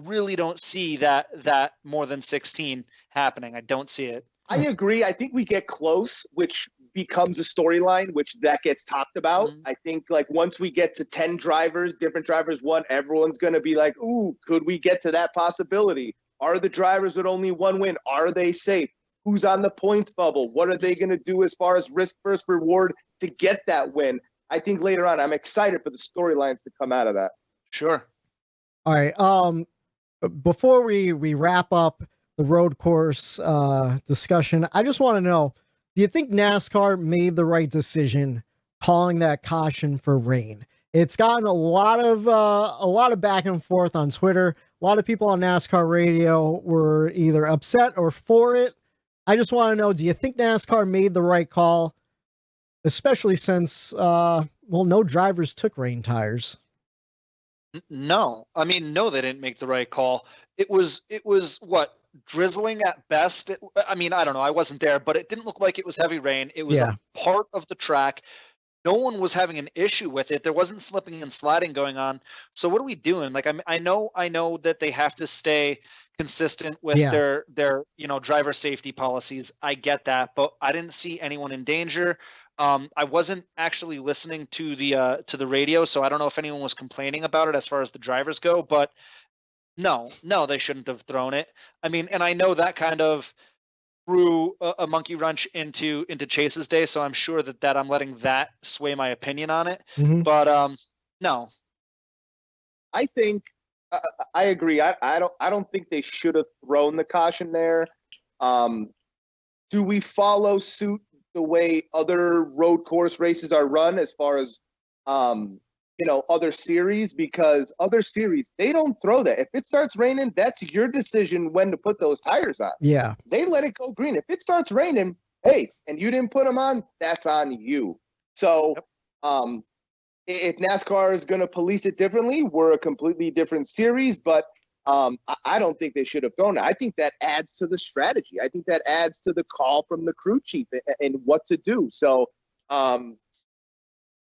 really don't see that more than 16 happening. I don't see it. I agree. I think we get close, which becomes a storyline, which that gets talked about. I think like once we get to 10 drivers, different drivers won, everyone's going to be like, ooh, could we get to that possibility? Are the drivers with only one win? Are they safe? Who's on the points bubble? What are they going to do as far as risk versus reward to get that win? I think later on, I'm excited for the storylines to come out of that. Sure. All right. Before we wrap up the road course discussion, I just want to know, do you think NASCAR made the right decision calling that caution for rain? It's gotten a lot of back and forth on Twitter. A lot of people on NASCAR radio were either upset or for it. I just want to know, do you think NASCAR made the right call, especially since, no drivers took rain tires? No, I mean, no, they didn't make the right call. It was what, drizzling at best. I mean, I don't know. I wasn't there, but it didn't look like it was heavy rain. It was a part of the track. No one was having an issue with it. There wasn't slipping and sliding going on. So what are we doing? Like, I know that they have to stay consistent with their driver safety policies. I get that, but I didn't see anyone in danger. I wasn't actually listening to the radio, so I don't know if anyone was complaining about it as far as the drivers go, but no, they shouldn't have thrown it. I mean, and I know that kind of threw a monkey wrench into Chase's day, so I'm sure that I'm letting that sway my opinion on it. But no. I think I agree. I don't think they should have thrown the caution there. Do we follow suit the way other road course races are run as far as other series? Because other series, they don't throw that. If it starts raining, that's your decision when to put those tires on. Yeah. They let it go green. If it starts raining, hey, and you didn't put them on, that's on you. So if NASCAR is going to police it differently, we're a completely different series, but I don't think they should have thrown it. I think that adds to the strategy. I think that adds to the call from the crew chief and what to do. So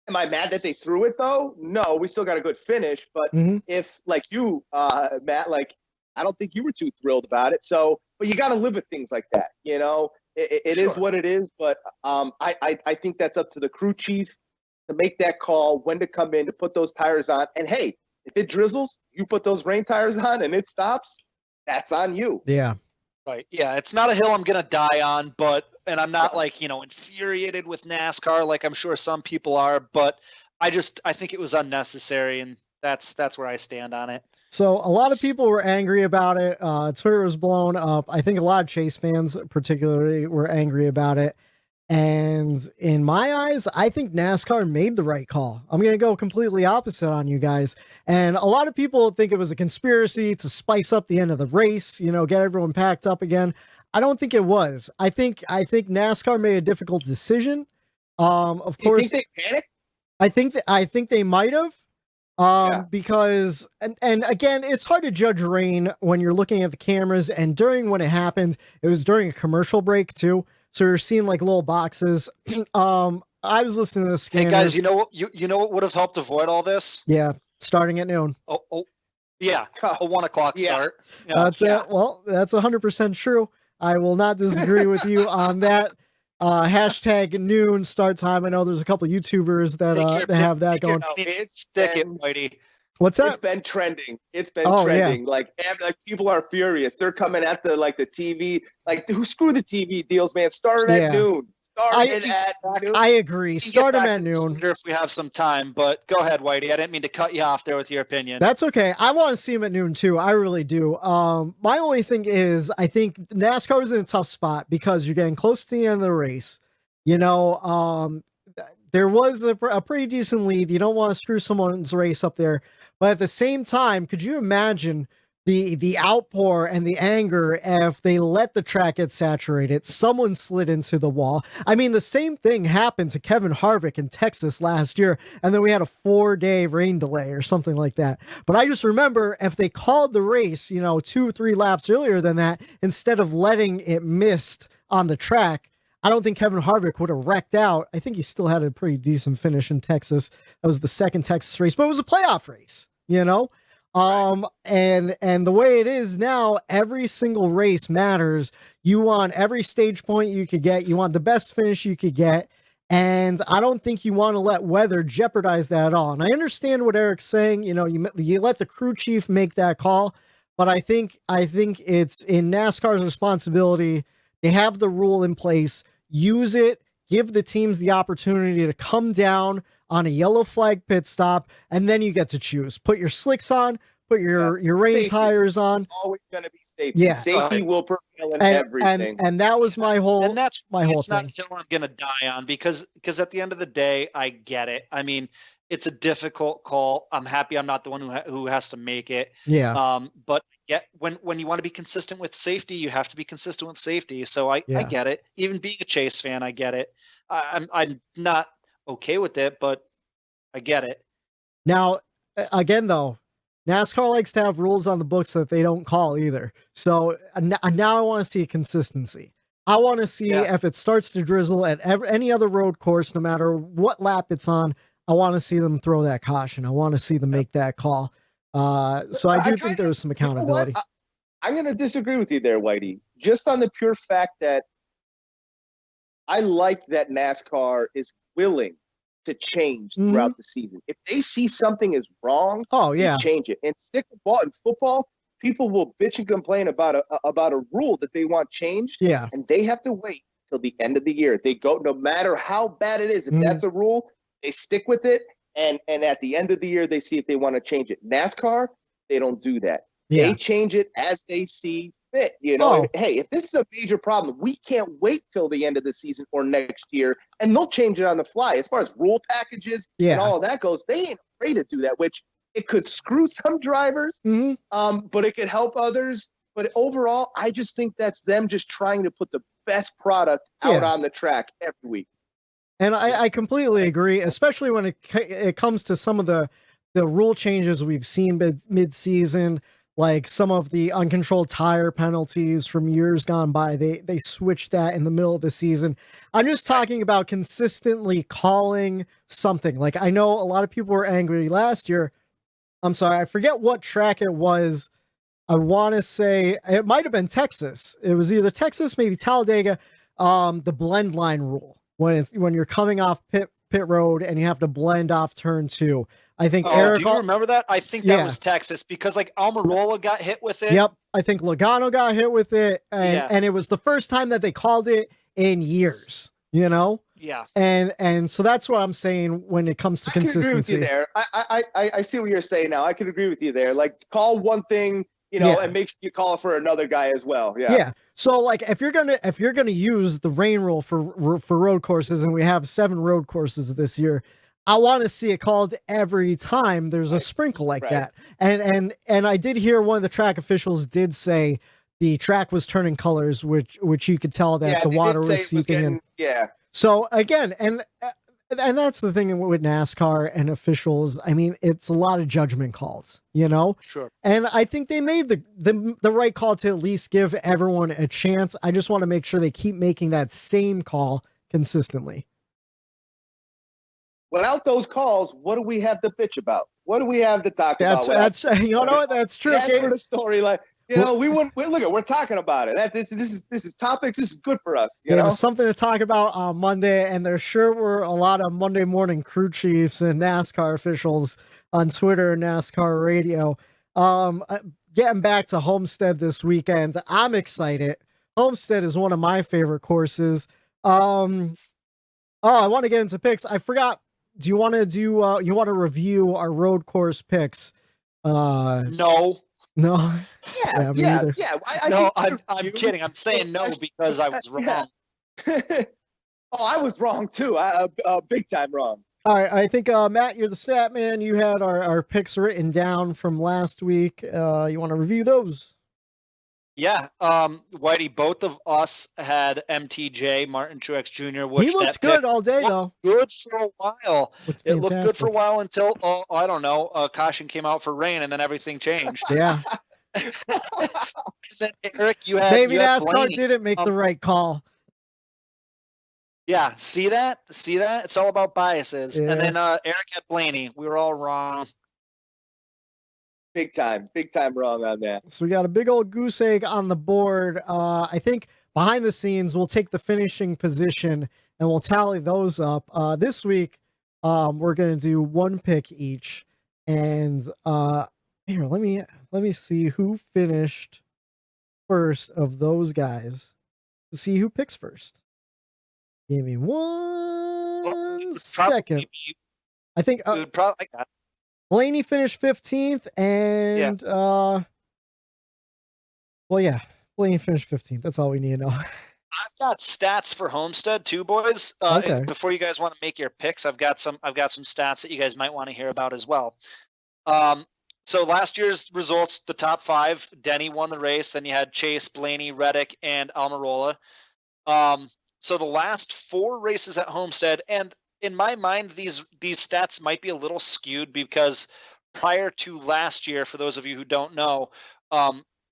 am I mad that they threw it, though? No, we still got a good finish. But if, like you, Matt, like, I don't think you were too thrilled about it. So, but you got to live with things like that. It is what it is. But I think that's up to the crew chief to make that call, when to come in, to put those tires on. And, hey, if it drizzles, you put those rain tires on and it stops, that's on you. Yeah. Right. Yeah. It's not a hill I'm going to die on, and I'm not infuriated with NASCAR like I'm sure some people are, but I think it was unnecessary, and that's where I stand on it. So a lot of people were angry about it. Twitter was blown up. I think a lot of Chase fans particularly were angry about it. And in my eyes, I think NASCAR made the right call. I'm going to go completely opposite on you guys. And a lot of people think it was a conspiracy to spice up the end of the race, get everyone packed up again. I don't think it was. I think NASCAR made a difficult decision. Of course, you think they panicked? I think they might have. Because and again, it's hard to judge rain when you're looking at the cameras, and when it happened, it was during a commercial break too. So you're seeing like little boxes. I was listening to the scanners. Hey guys, you know what would have helped avoid all this? Yeah, starting at noon. Yeah, a 1 o'clock start. Yeah. That's it. Well, that's 100% true. I will not disagree with you on that. Hashtag noon start time. I know there's a couple YouTubers that have that going. Stick it, Whitey. What's that? It's been trending. Trending. Like people are furious. They're coming at the TV. Like, screw the TV deals, man. Start at noon. I agree. Start them at noon. If we have some time, but go ahead, Whitey. I didn't mean to cut you off there with your opinion. That's okay. I want to see them at noon too. I really do. My only thing is, I think NASCAR is in a tough spot because you're getting close to the end of the race. There was a pretty decent lead. You don't want to screw someone's race up there. But at the same time, could you imagine the outpour and the anger if they let the track get saturated? Someone slid into the wall. I mean, the same thing happened to Kevin Harvick in Texas last year, and then we had a 4-day rain delay or something like that. But I just remember if they called the race, 2-3 laps earlier than that, instead of letting it mist on the track, I don't think Kevin Harvick would have wrecked out. I think he still had a pretty decent finish in Texas. That was the second Texas race, but it was a playoff race, you know? And the way it is now, every single race matters. You want every stage point you could get. You want the best finish you could get. And I don't think you want to let weather jeopardize that at all. And I understand what Eric's saying. You know, you let the crew chief make that call, but I think it's in NASCAR's responsibility. They have the rule in place. Use it. Give the teams the opportunity to come down on a yellow flag pit stop, and then you get to choose. Put your slicks on. Put your rain Safety. tires on. It's always going to be safety. Yeah. Safety will prevail in everything. And that was my whole And that's my whole it's not thing. a hill I'm gonna die on because at the end of the day, I get it. I mean, it's a difficult call. I'm happy I'm not the one who has to make it. Yeah. But when you want to be consistent with safety, you have to be consistent with safety. So I get it. Even being a Chase fan, I get it. I'm not okay with it, but I get it. Now, again, though, NASCAR likes to have rules on the books that they don't call either. So now I want to see a consistency. I want to see if it starts to drizzle at any other road course, no matter what lap it's on, I want to see them throw that caution. I want to see them make that call. So I do think there's some accountability. You know I'm going to disagree with you there, Whitey, just on the pure fact that I like that NASCAR is willing to change throughout the season. If they see something is wrong, they change it. And stick with ball and football, people will bitch and complain about a rule that they want changed. Yeah. And they have to wait till the end of the year. They go, no matter how bad it is, if that's a rule, they stick with it. And at the end of the year, they see if they want to change it. NASCAR, they don't do that. Yeah. They change it as they see fit. You know, hey, if this is a major problem, we can't wait till the end of the season or next year, and they'll change it on the fly. As far as rule packages and all of that goes, they ain't afraid to do that, which it could screw some drivers, but it could help others. But overall, I just think that's them just trying to put the best product out on the track every week. And I completely agree, especially when it comes to some of the rule changes we've seen mid-season, like some of the uncontrolled tire penalties from years gone by. They switched that in the middle of the season. I'm just talking about consistently calling something. Like, I know a lot of people were angry last year. I'm sorry, I forget what track it was. I want to say it might have been Texas. It was either Texas, maybe Talladega, the blend line rule. When you're coming off pit road and you have to blend off turn 2. I think Eric. Do you remember that? I think that was Texas because like Almirola got hit with it. Yep. I think Logano got hit with it. And it was the first time that they called it in years, you know? Yeah. And so that's what I'm saying when it comes to consistency. I can agree with you there. I see what you're saying now. I can agree with you there. Like, call one thing, you know, and make sure you call for another guy as well. Yeah. Yeah. So like if you're gonna use the rain rule for road courses, and we have 7 road courses this year, I want to see it called every time there's a sprinkle like that. And I did hear one of the track officials did say the track was turning colors, which you could tell that the water was seeping in. Yeah. So again, and that's the thing with NASCAR and officials. I mean, it's a lot of judgment calls, you know? Sure. And I think they made the right call to at least give everyone a chance. I just want to make sure they keep making that same call consistently. Without those calls, what do we have to bitch about? What do we have to talk about? That's you know what? That's true. That's for the story. Like, you know, we're talking about it. This is topics. This is good for us. You know, something to talk about on Monday, and there sure were a lot of Monday morning crew chiefs and NASCAR officials on Twitter and NASCAR radio. Getting back to Homestead this weekend, I'm excited. Homestead is one of my favorite courses. I want to get into picks. I forgot. Do you want to you want to review our road course picks? No. Yeah. I'm kidding. I'm saying no because I was wrong. I was wrong too. Big time wrong. All right. I think, Matt, you're the stat man. You had our picks written down from last week. You want to review those? Yeah. Whitey, both of us had MTJ, Martin Truex Jr. Which he looked good all day, though. Good for a while. It looked good for a while until, I don't know, caution came out for rain, and then everything changed. Yeah. Then, Eric, you had maybe NASCAR didn't make the right call. Yeah, see that? See that? It's all about biases. Yeah. And then Eric had Blaney. We were all wrong. Big time wrong on that. So we got a big old goose egg on the board. I think behind the scenes, we'll take the finishing position and we'll tally those up. This week, we're gonna do one pick each. And here, let me see who finished first of those guys to see who picks first. Give me one second. I think We would probably. Blaney finished 15th, and well, yeah, Blaney finished 15th. That's all we need to know. I've got stats for Homestead too, boys. Okay. Before you guys want to make your picks, I've got some stats that you guys might want to hear about as well. So last year's results, the top 5, Denny won the race. Then you had Chase, Blaney, Reddick, and Almirola. So the last 4 races at Homestead, and in my mind, these stats might be a little skewed because prior to last year, for those of you who don't know,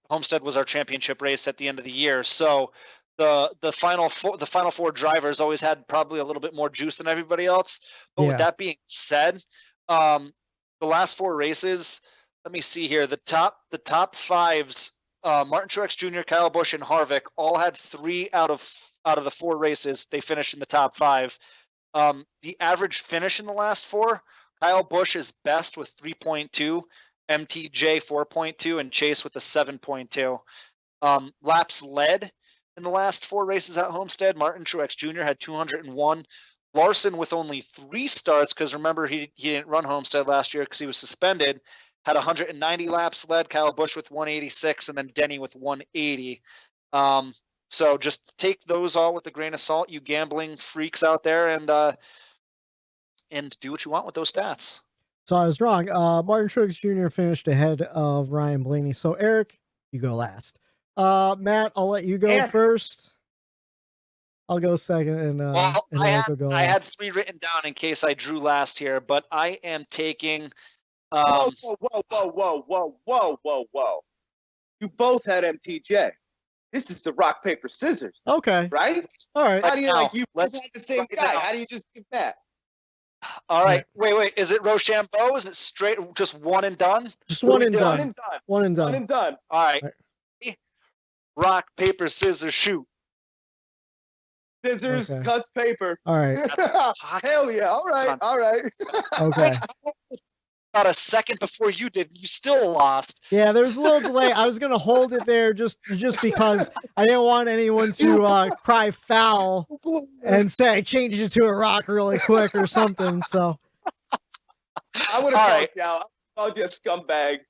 Homestead was our championship race at the end of the year. So the final 4 drivers always had probably a little bit more juice than everybody else. But with that being said, the last 4 races, let me see here. The top 5s, Martin Truex Jr., Kyle Busch, and Harvick all had 3 out of the 4 races. They finished in the top 5. The average finish in the last 4, Kyle Busch is best with 3.2, MTJ 4.2, and Chase with a 7.2. Laps led in the last 4 races at Homestead, Martin Truex Jr. had 201. Larson with only 3 starts, because remember he didn't run Homestead last year because he was suspended, had 190 laps led. Kyle Busch with 186, and then Denny with 180. So just take those all with a grain of salt, you gambling freaks out there, and do what you want with those stats. So I was wrong. Martin Truex Jr. finished ahead of Ryan Blaney. So Eric, you go last. Matt, I'll let you go first. I'll go second, and Eric will go last. I had 3 written down in case I drew last here, but I am taking. Whoa! You both had MTJ. This is the rock, paper, scissors. Okay. Right? All right. How do you Now, you both had the same guy? How do you just give that? All right. Wait. Is it Rochambeau? Is it straight just one and done? Just one and One done. and done. One and One done. and done. All right. Rock, paper, scissors, shoot. Scissors, Okay. cuts, paper. All right. Hell yeah. All right. All right. Okay. About a second before you did, you still lost. Yeah, there was a little delay. I was gonna hold it there just because I didn't want anyone to cry foul and say I changed it to a rock really quick or something. So I would have called you out. I called you a scumbag.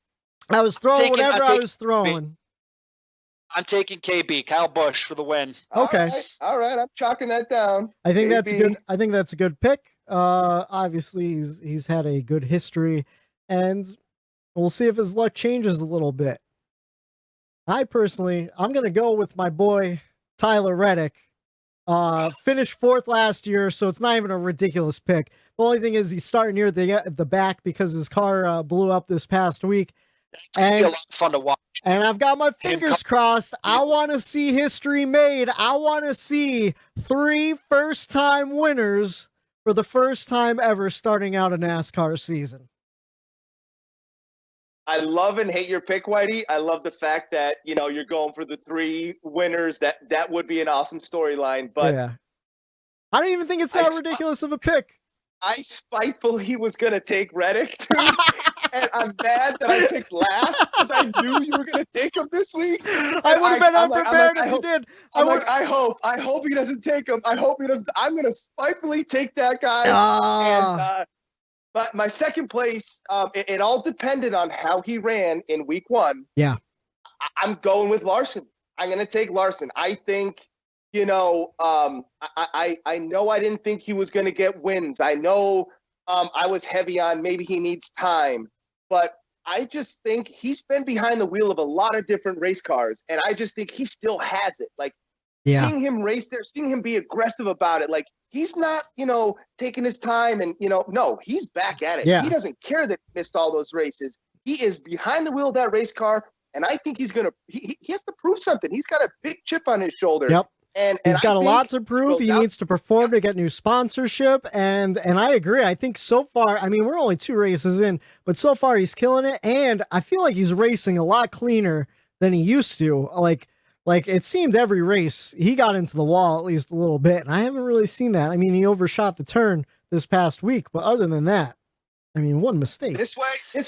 I was throwing whatever I was throwing. I'm taking KB, Kyle Busch, for the win. Okay. All right. I'm chalking that down. I think that's KB. good. I think that's a good pick. Obviously he's had a good history, and we'll see if his luck changes a little bit. I'm gonna go with my boy Tyler Reddick. Finished 4th last year, so it's not even a ridiculous pick. The only thing is he's starting near the back because his car blew up this past week. It's gonna be a lot of fun to watch. And I've got my fingers crossed. I want to see history made. I want to see 3 first-time winners for the first time ever starting out a NASCAR season. I love and hate your pick, Whitey. I love the fact that, you're going for the 3 winners. That would be an awesome storyline. But yeah, I don't even think it's that ridiculous of a pick. I spitefully was going to take Reddick, dude. And I'm mad that I picked last because I knew you were going to take him this week. I would have been unprepared if you did. I hope he doesn't take him. I hope he doesn't. I'm going to spitefully take that guy. But my second place, it all depended on how he ran in week 1. Yeah. I'm going with Larson. I'm going to take Larson. I think, I know I didn't think he was going to get wins. I know I was heavy on maybe he needs time. But I just think he's been behind the wheel of a lot of different race cars, and I just think he still has it. Like, seeing him race there, seeing him be aggressive about it, like, he's not, taking his time and, no, he's back at it. Yeah. He doesn't care that he missed all those races. He is behind the wheel of that race car, and I think he's going to – he has to prove something. He's got a big chip on his shoulder. Yep. And He's I got a think lot to prove. goes He out- needs to perform to get new sponsorship. And I agree. I think so far, I mean, we're only 2 races in, but so far he's killing it. And I feel like he's racing a lot cleaner than he used to. Like it seemed every race he got into the wall at least a little bit. And I haven't really seen that. I mean, he overshot the turn this past week, but other than that, I mean, one mistake. This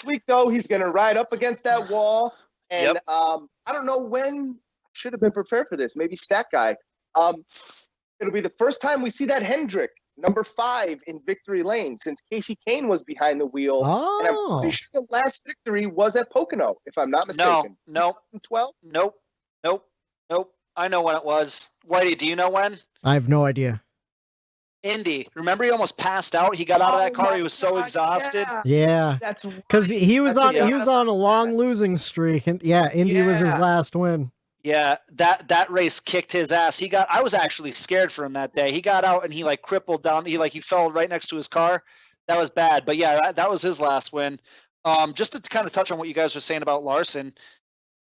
week though, he's going to ride up against that wall. And I don't know when. Should have been prepared for this. Maybe Stat Guy. It'll be the first time we see that Hendrick number 5 in victory lane since Casey Kane was behind the wheel. Oh. And I'm pretty sure the last victory was at Pocono, if I'm not mistaken. No. 12? Nope. I know when it was. Whitey, do you know when? I have no idea. Indy. Remember he almost passed out? He got out of that car. He was so exhausted. Yeah. That's Because he was on a long losing streak, and Indy was his last win. Yeah, that race kicked his ass. I was actually scared for him that day. He got out and he like crippled down. He fell right next to his car. That was bad. But yeah, that was his last win. Just to kind of touch on what you guys were saying about Larson,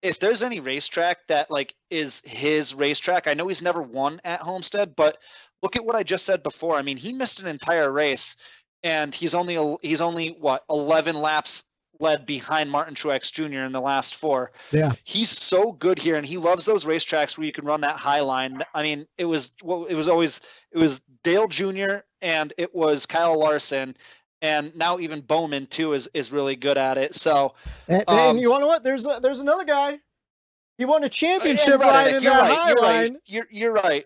if there's any racetrack that like is his racetrack, I know he's never won at Homestead, but look at what I just said before. I mean, he missed an entire race, and he's only what 11 laps led behind Martin Truex Jr. in the last 4. Yeah, he's so good here, and he loves those racetracks where you can run that high line. I mean, it was Dale Jr. and it was Kyle Larson, and now even Bowman too is really good at it. So, and you want to know what? There's another guy. He won a championship riding in that high line. You're right.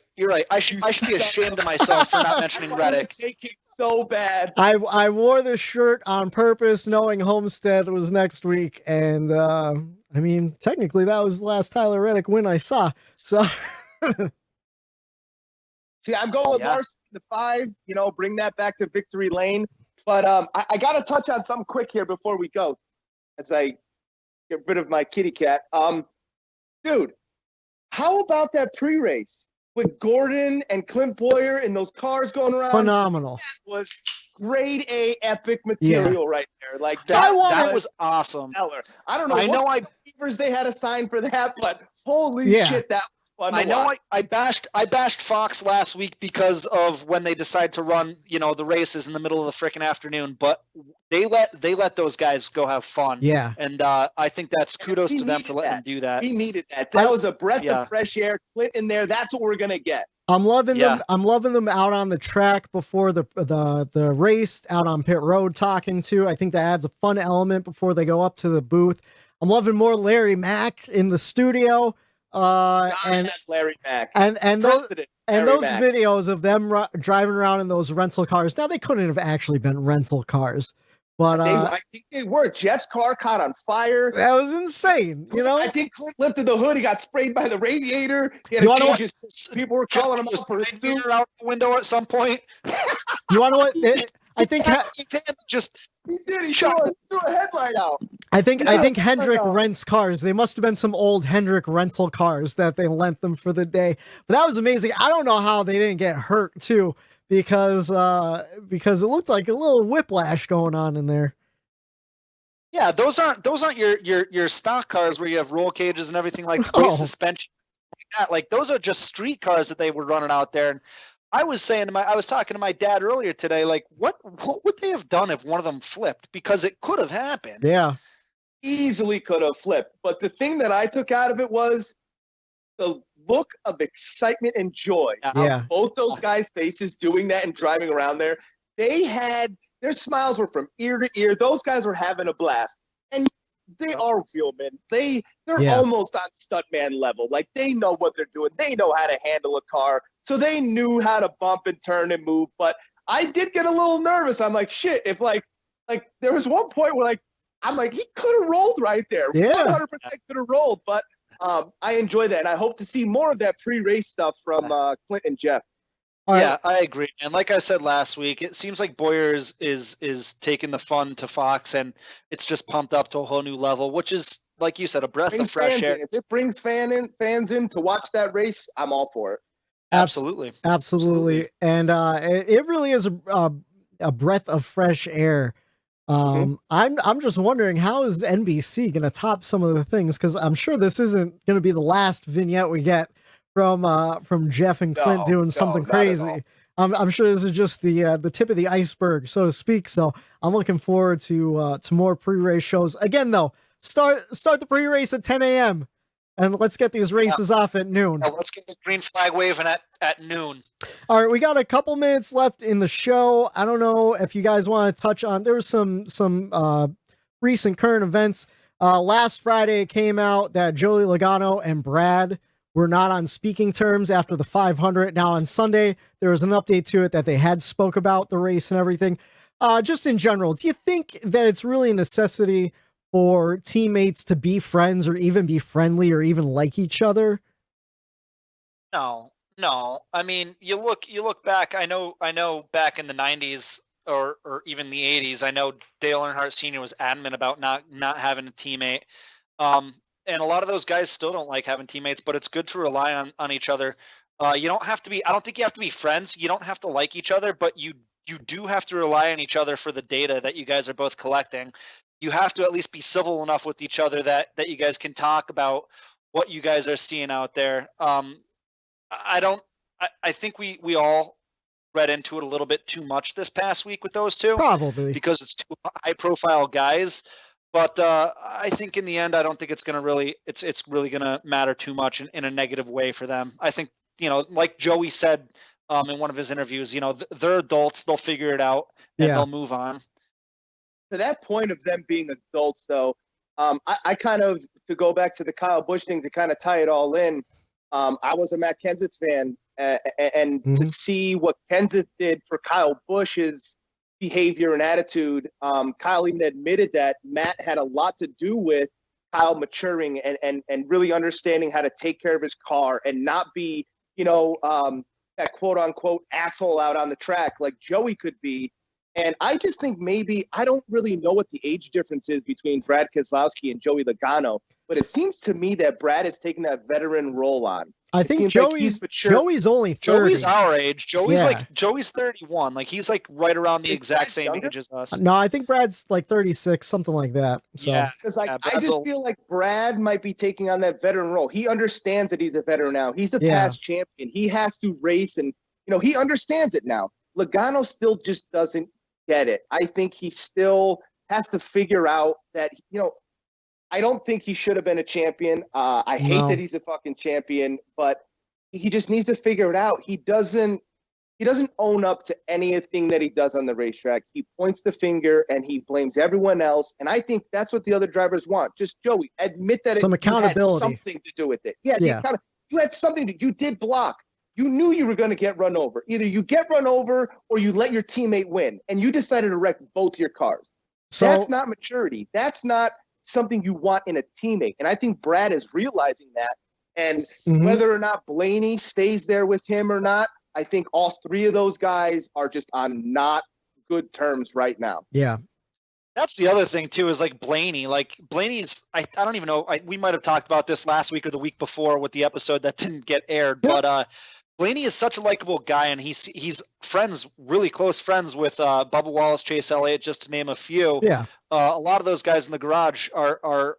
I should be ashamed of myself for not mentioning Reddick. Take it so bad. I wore this shirt on purpose, knowing Homestead was next week, and I mean, technically that was the last Tyler Reddick win I saw. So, see, I'm going with Larson the 5. Bring that back to victory lane. But I got to touch on something quick here before we go, as I get rid of my kitty cat. Dude, how about that pre-race with Gordon and Clint Boyer in those cars going around? Phenomenal. That was grade A epic material right there. Like that was awesome. I don't know what favors they had assigned for that, but holy shit, that was fun. I know I bashed Fox last week because of when they decide to run, the races in the middle of the freaking afternoon, but they let those guys go have fun. Yeah. And I think that's kudos to them for letting them do that. He needed that. That was a breath of fresh air. Clint in there. That's what we're gonna get. I'm loving them. I'm loving them out on the track before the race, out on pit road talking to. I think that adds a fun element before they go up to the booth. I'm loving more Larry Mack in the studio. And Larry Mack and those Mack. videos of them driving around in those rental cars. Now they couldn't have actually been rental cars, but I think they were. Jeff's car caught on fire. That was insane. I think Clint lifted the hood. He got sprayed by the radiator. People were calling him out for his suit out the window at some point. You want to what? I think he did. He threw a headlight out. I think Hendrick rents cars. They must have been some old Hendrick rental cars that they lent them for the day. But that was amazing. I don't know how they didn't get hurt too, because it looked like a little whiplash going on in there. Yeah, those aren't your stock cars where you have roll cages and everything like that, suspension like that. Like those are just street cars that they were running out there. And I was talking to my dad earlier today, like what would they have done if one of them flipped? Because it could have happened. Yeah. Easily could have flipped. But the thing that I took out of it was the look of excitement and joy. Yeah. Both those guys' faces doing that and driving around there. Their smiles were from ear to ear. Those guys were having a blast. And they are real men. They're almost on stuntman level. Like they know what they're doing. They know how to handle a car. So they knew how to bump and turn and move. But I did get a little nervous. I'm like, shit, if like there was one point where I'm like, he could have rolled right there. Yeah. 100% could have rolled. But I enjoy that. And I hope to see more of that pre-race stuff from Clint and Jeff. Yeah, I agree. And like I said last week, it seems like Boyer is taking the fun to Fox, and it's just pumped up to a whole new level, which is, like you said, a breath of fresh air. If it brings fans in to watch that race, I'm all for it. Absolutely. And it really is a breath of fresh air. I'm just wondering, how is NBC going to top some of the things? Because I'm sure this isn't going to be the last vignette we get from Jeff and Clint doing something not at all. crazy. I'm sure this is just the tip of the iceberg, so to speak. So I'm looking forward to more pre-race shows. Again, though, start the pre-race at 10 a.m. and let's get these races off at noon. Yeah, let's get the green flag waving at noon. All right, we got a couple minutes left in the show. I don't know if you guys want to touch on. There was some recent current events. Last Friday it came out that Joey Logano and Brad were not on speaking terms after the 500. Now on Sunday, there was an update to it that they had spoke about the race and everything. Just in general, do you think that it's really a necessity for teammates to be friends or even be friendly or even like each other? No. I mean, you look back. I know back in the 90s or even the 80s, I know Dale Earnhardt Sr. was adamant about not having a teammate. And a lot of those guys still don't like having teammates, but it's good to rely on each other. You don't have to be, I don't think you have to be friends. You don't have to like each other, but you do have to rely on each other for the data that you guys are both collecting. You have to at least be civil enough with each other that you guys can talk about what you guys are seeing out there. I think we all read into it a little bit too much this past week with those two. Probably. Because it's two high profile guys. But I think in the end, I don't think it's really going to matter too much in a negative way for them. I think, like Joey said in one of his interviews, they're adults, they'll figure it out and they'll move on. To that point of them being adults, though, I kind of, to go back to the Kyle Busch thing, to kind of tie it all in, I was a Matt Kenseth fan, and to see what Kenseth did for Kyle Busch's behavior and attitude, Kyle even admitted that Matt had a lot to do with Kyle maturing and really understanding how to take care of his car and not be, that quote unquote asshole out on the track like Joey could be. And I just think maybe, I don't really know what the age difference is between Brad Keselowski and Joey Logano, but it seems to me that Brad is taking that veteran role on. I think Joey's only 30. Joey's our age. Joey's 31. Like he's like right around the exact same age as us. No, I think Brad's like 36, something like that. So. Yeah, because I just feel like Brad might be taking on that veteran role. He understands that he's a veteran now. He's the past champion. He has to race, and he understands it now. Logano still just doesn't get it. I think he still has to figure out that I don't think he should have been a champion. I hate that he's a fucking champion, but he just needs to figure it out. He doesn't own up to anything that he does on the racetrack. He points the finger and he blames everyone else. And I think that's what the other drivers want. Just Joey, admit that some accountability, had something to do with it. Yeah. You had something that you did block. You knew you were going to get run over. Either you get run over or you let your teammate win, and you decided to wreck both your cars. So that's not maturity. That's not something you want in a teammate. And I think Brad is realizing that. And whether or not Blaney stays there with him or not, I think all three of those guys are just on not good terms right now. Yeah. That's the other thing too, is like Blaney. Like Blaney's, I don't even know. We might have talked about this last week or the week before with the episode that didn't get aired. But Blaney is such a likable guy, and he's friends, really close friends with Bubba Wallace, Chase Elliott, just to name a few. Yeah. A lot of those guys in the garage are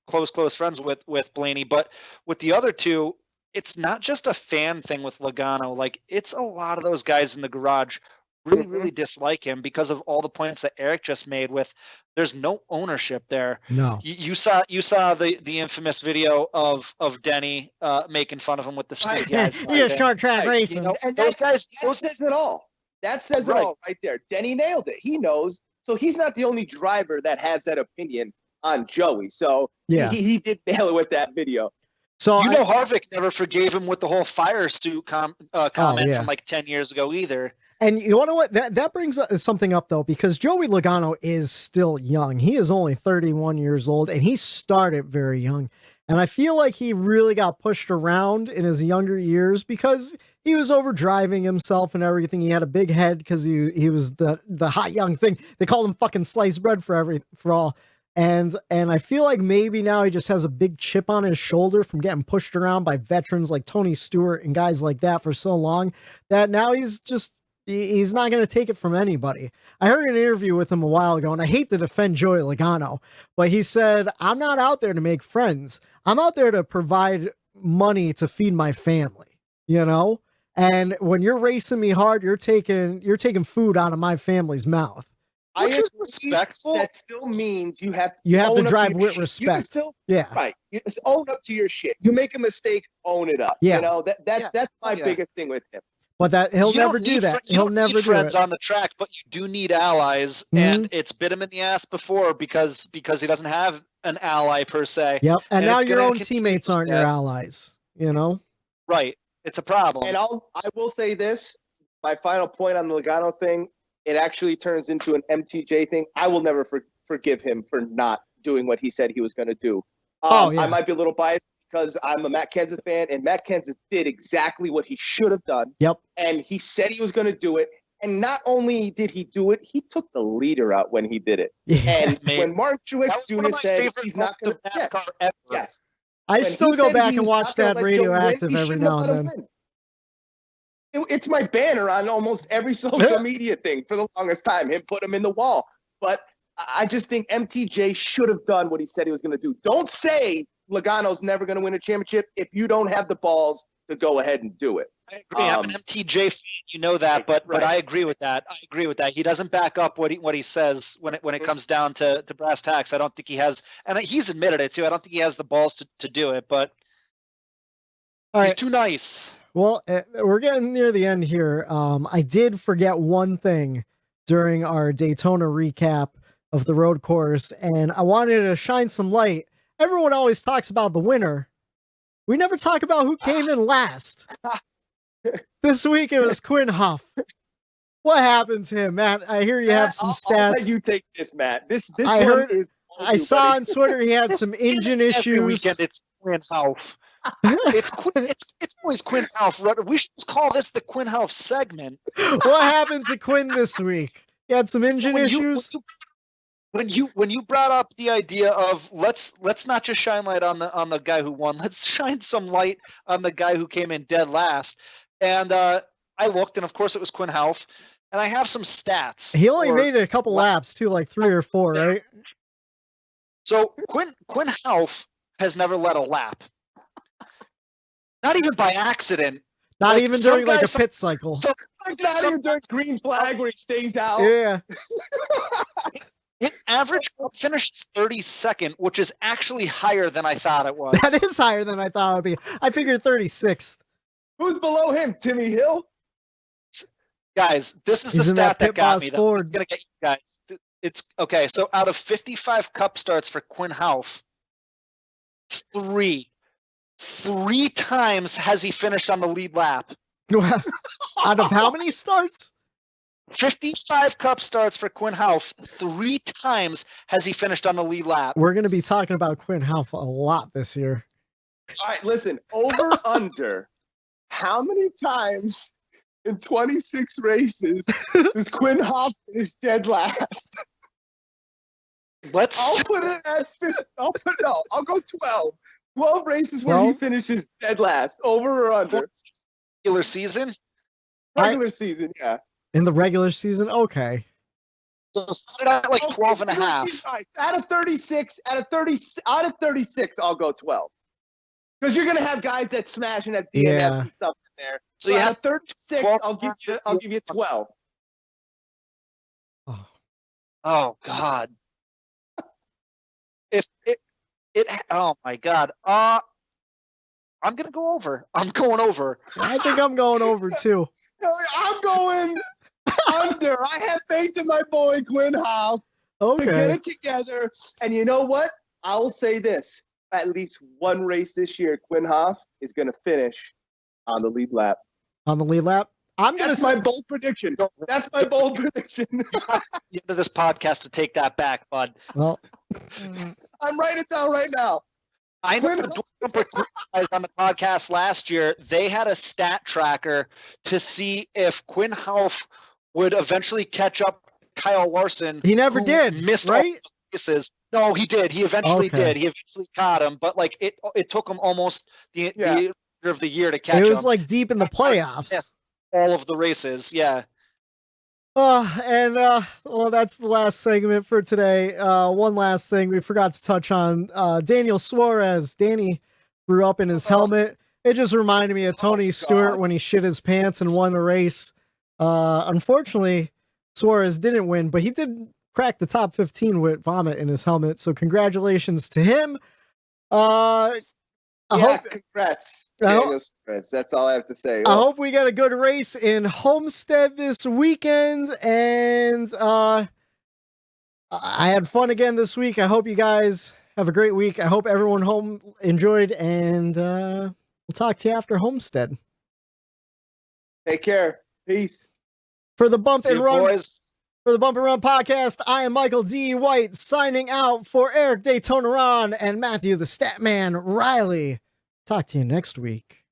close friends with Blaney. But with the other two, it's not just a fan thing with Logano. Like it's a lot of those guys in the garage really dislike him because of all the points that Eric just made with there's no ownership there. No. You saw the infamous video of Denny making fun of him with the street guys. Short track racing. And that says it all. That says it all right there. Denny nailed it. He knows. So he's not the only driver that has that opinion on Joey. So he did nail it with that video. So Harvick never forgave him with the whole fire suit comment from like 10 years ago either. And you know what? That brings something up, though, because Joey Logano is still young. He is only 31 years old, and he started very young. And I feel like he really got pushed around in his younger years because he was overdriving himself and everything. He had a big head because he was the hot young thing. They called him fucking sliced bread for all. And I feel like maybe now he just has a big chip on his shoulder from getting pushed around by veterans like Tony Stewart and guys like that for so long that now he's not going to take it from anybody. I heard an interview with him a while ago, and I hate to defend Joey Logano, but he said, I'm not out there to make friends. I'm out there to provide money to feed my family, you know? And when you're racing me hard, you're taking food out of my family's mouth. Which I is agree. respectful. That still means you have You have to own up drive your with shit. You respect. can still, Yeah. right. You just own up to your shit. You make a mistake, own it up. Yeah. You know, that's my Yeah. biggest thing with him. But that he'll You never don't do need that. you He'll don't never need do friends it. on the track, but you do need allies, and it's bit him in the ass before because he doesn't have an ally per se. Yep. And now it's your gonna own continue teammates to do aren't your that. allies, you know? Right. It's a problem. And I will say this, my final point on the Logano thing, it actually turns into an MTJ thing. I will never forgive him for not doing what he said he was going to do. I might be a little biased because I'm a Matt Kenseth fan, and Matt Kenseth did exactly what he should have done. Yep. And he said he was going to do it. And not only did he do it, he took the leader out when he did it. Yeah. And when Mark Truex That was one Jr. of my said favorite he's not going to NASCAR ever. yes. I When still he go said back he and was watch not gonna that let Joe win, Radioactive he every shouldn't now have and let him then. win. It's my banner on almost every social media thing for the longest time, him put him in the wall. But I just think MTJ should have done what he said he was going to do. Don't say Logano's never going to win a championship if you don't have the balls to go ahead and do it. I agree. I'm an MTJ fan, you know that, but I agree with that. I agree with that. He doesn't back up what he says when it comes down to brass tacks. I don't think he has, and he's admitted it too. I don't think he has the balls to do it, but he's too nice. Well, we're getting near the end here. I did forget one thing during our Daytona recap of the road course, and I wanted to shine some light. Everyone always talks about the winner. We never talk about who came in last. This week it was Quinn Huff. What happened to him, Matt? I hear you have some stats. I'll let you take this, Matt. This I one heard. is. I saw on Twitter he had some engine issues. Every weekend it's Quinn Huff. It's always Quinn Huff. We should just call this the Quinn Huff segment. What happened to Quinn this week? He had some engine issues. When you brought up the idea of let's not just shine light on the guy who won, let's shine some light on the guy who came in dead last. And I looked, and of course it was Quinn Huff. And I have some stats. He only made it a couple laps too, like 3 or 4, right? So Quinn Huff has never led a lap. Not even by accident. Not Like, even some during like a guys- pit cycle. Not even during green flag where he stays out. Yeah. It average finished 32nd, which is actually higher than I thought it was. That is higher than I thought it would be. I figured 36th. Who's below him? Timmy Hill? Guys, this is He's the in that stat that pit got boss me. Ford. It's gonna get you guys. It's okay. So out of 55 Cup starts for Quinn Huff, three times has he finished on the lead lap. Out of how many starts? 55 Cup starts for Quinn Huff. 3 times has he finished on the lead lap. We're going to be talking about Quinn Huff a lot this year. All right, listen. Over under. How many times in 26 races does Quinn Huff finish dead last? I'll put it at 50. I'll go 12. 12 races where he 12? finishes dead last. Over or under? Regular season. Regular season, yeah. In the regular season? Okay. So set it at like 12 and a half. All right, out of 36, I'll go 12. Because you're gonna have guys that smash and have DNFs and stuff in there. So So you out have of 36, 12 I'll give you 12. Oh God. Oh my God. I'm gonna go over. I'm going over. I think I'm going over too. I'm going under. I have faith in my boy Quinn Huff to get Okay. it together. And you know what? I will say this. At least one race this year, Quinn Huff is going to finish on the lead lap. On the lead lap? That's my bold prediction. That's my bold prediction. The end of this podcast to take that back, bud. Well, I'm writing it down right now. I know the Bumper guys on the podcast last year, they had a stat tracker to see if Quinn Huff would eventually catch up Kyle Larson. he never who did, missed all right? the races. No, he did. He eventually Okay. did. He eventually caught him, but like it took him almost the end of the year to catch It was him. like deep in the playoffs. Yeah. All of the races, yeah. Well, that's the last segment for today. One last thing we forgot to touch on. Daniel Suarez. Danny threw up in his helmet. It just reminded me of Tony Stewart God. when he shit his pants and won the race. Unfortunately, Suarez didn't win, but he did crack the top 15 with vomit in his helmet. So congratulations to him. Congrats, Daniel Suarez. That's all I have to say. I hope we got a good race in Homestead this weekend, and I had fun again this week. I hope you guys have a great week. I hope everyone home enjoyed, and we'll talk to you after Homestead. Take care. Peace. For the Bump and Run, boys. For the Bump and Run podcast, I am Michael D. White signing out for Eric Daytona Ron and Matthew the Statman Riley. Talk to you next week.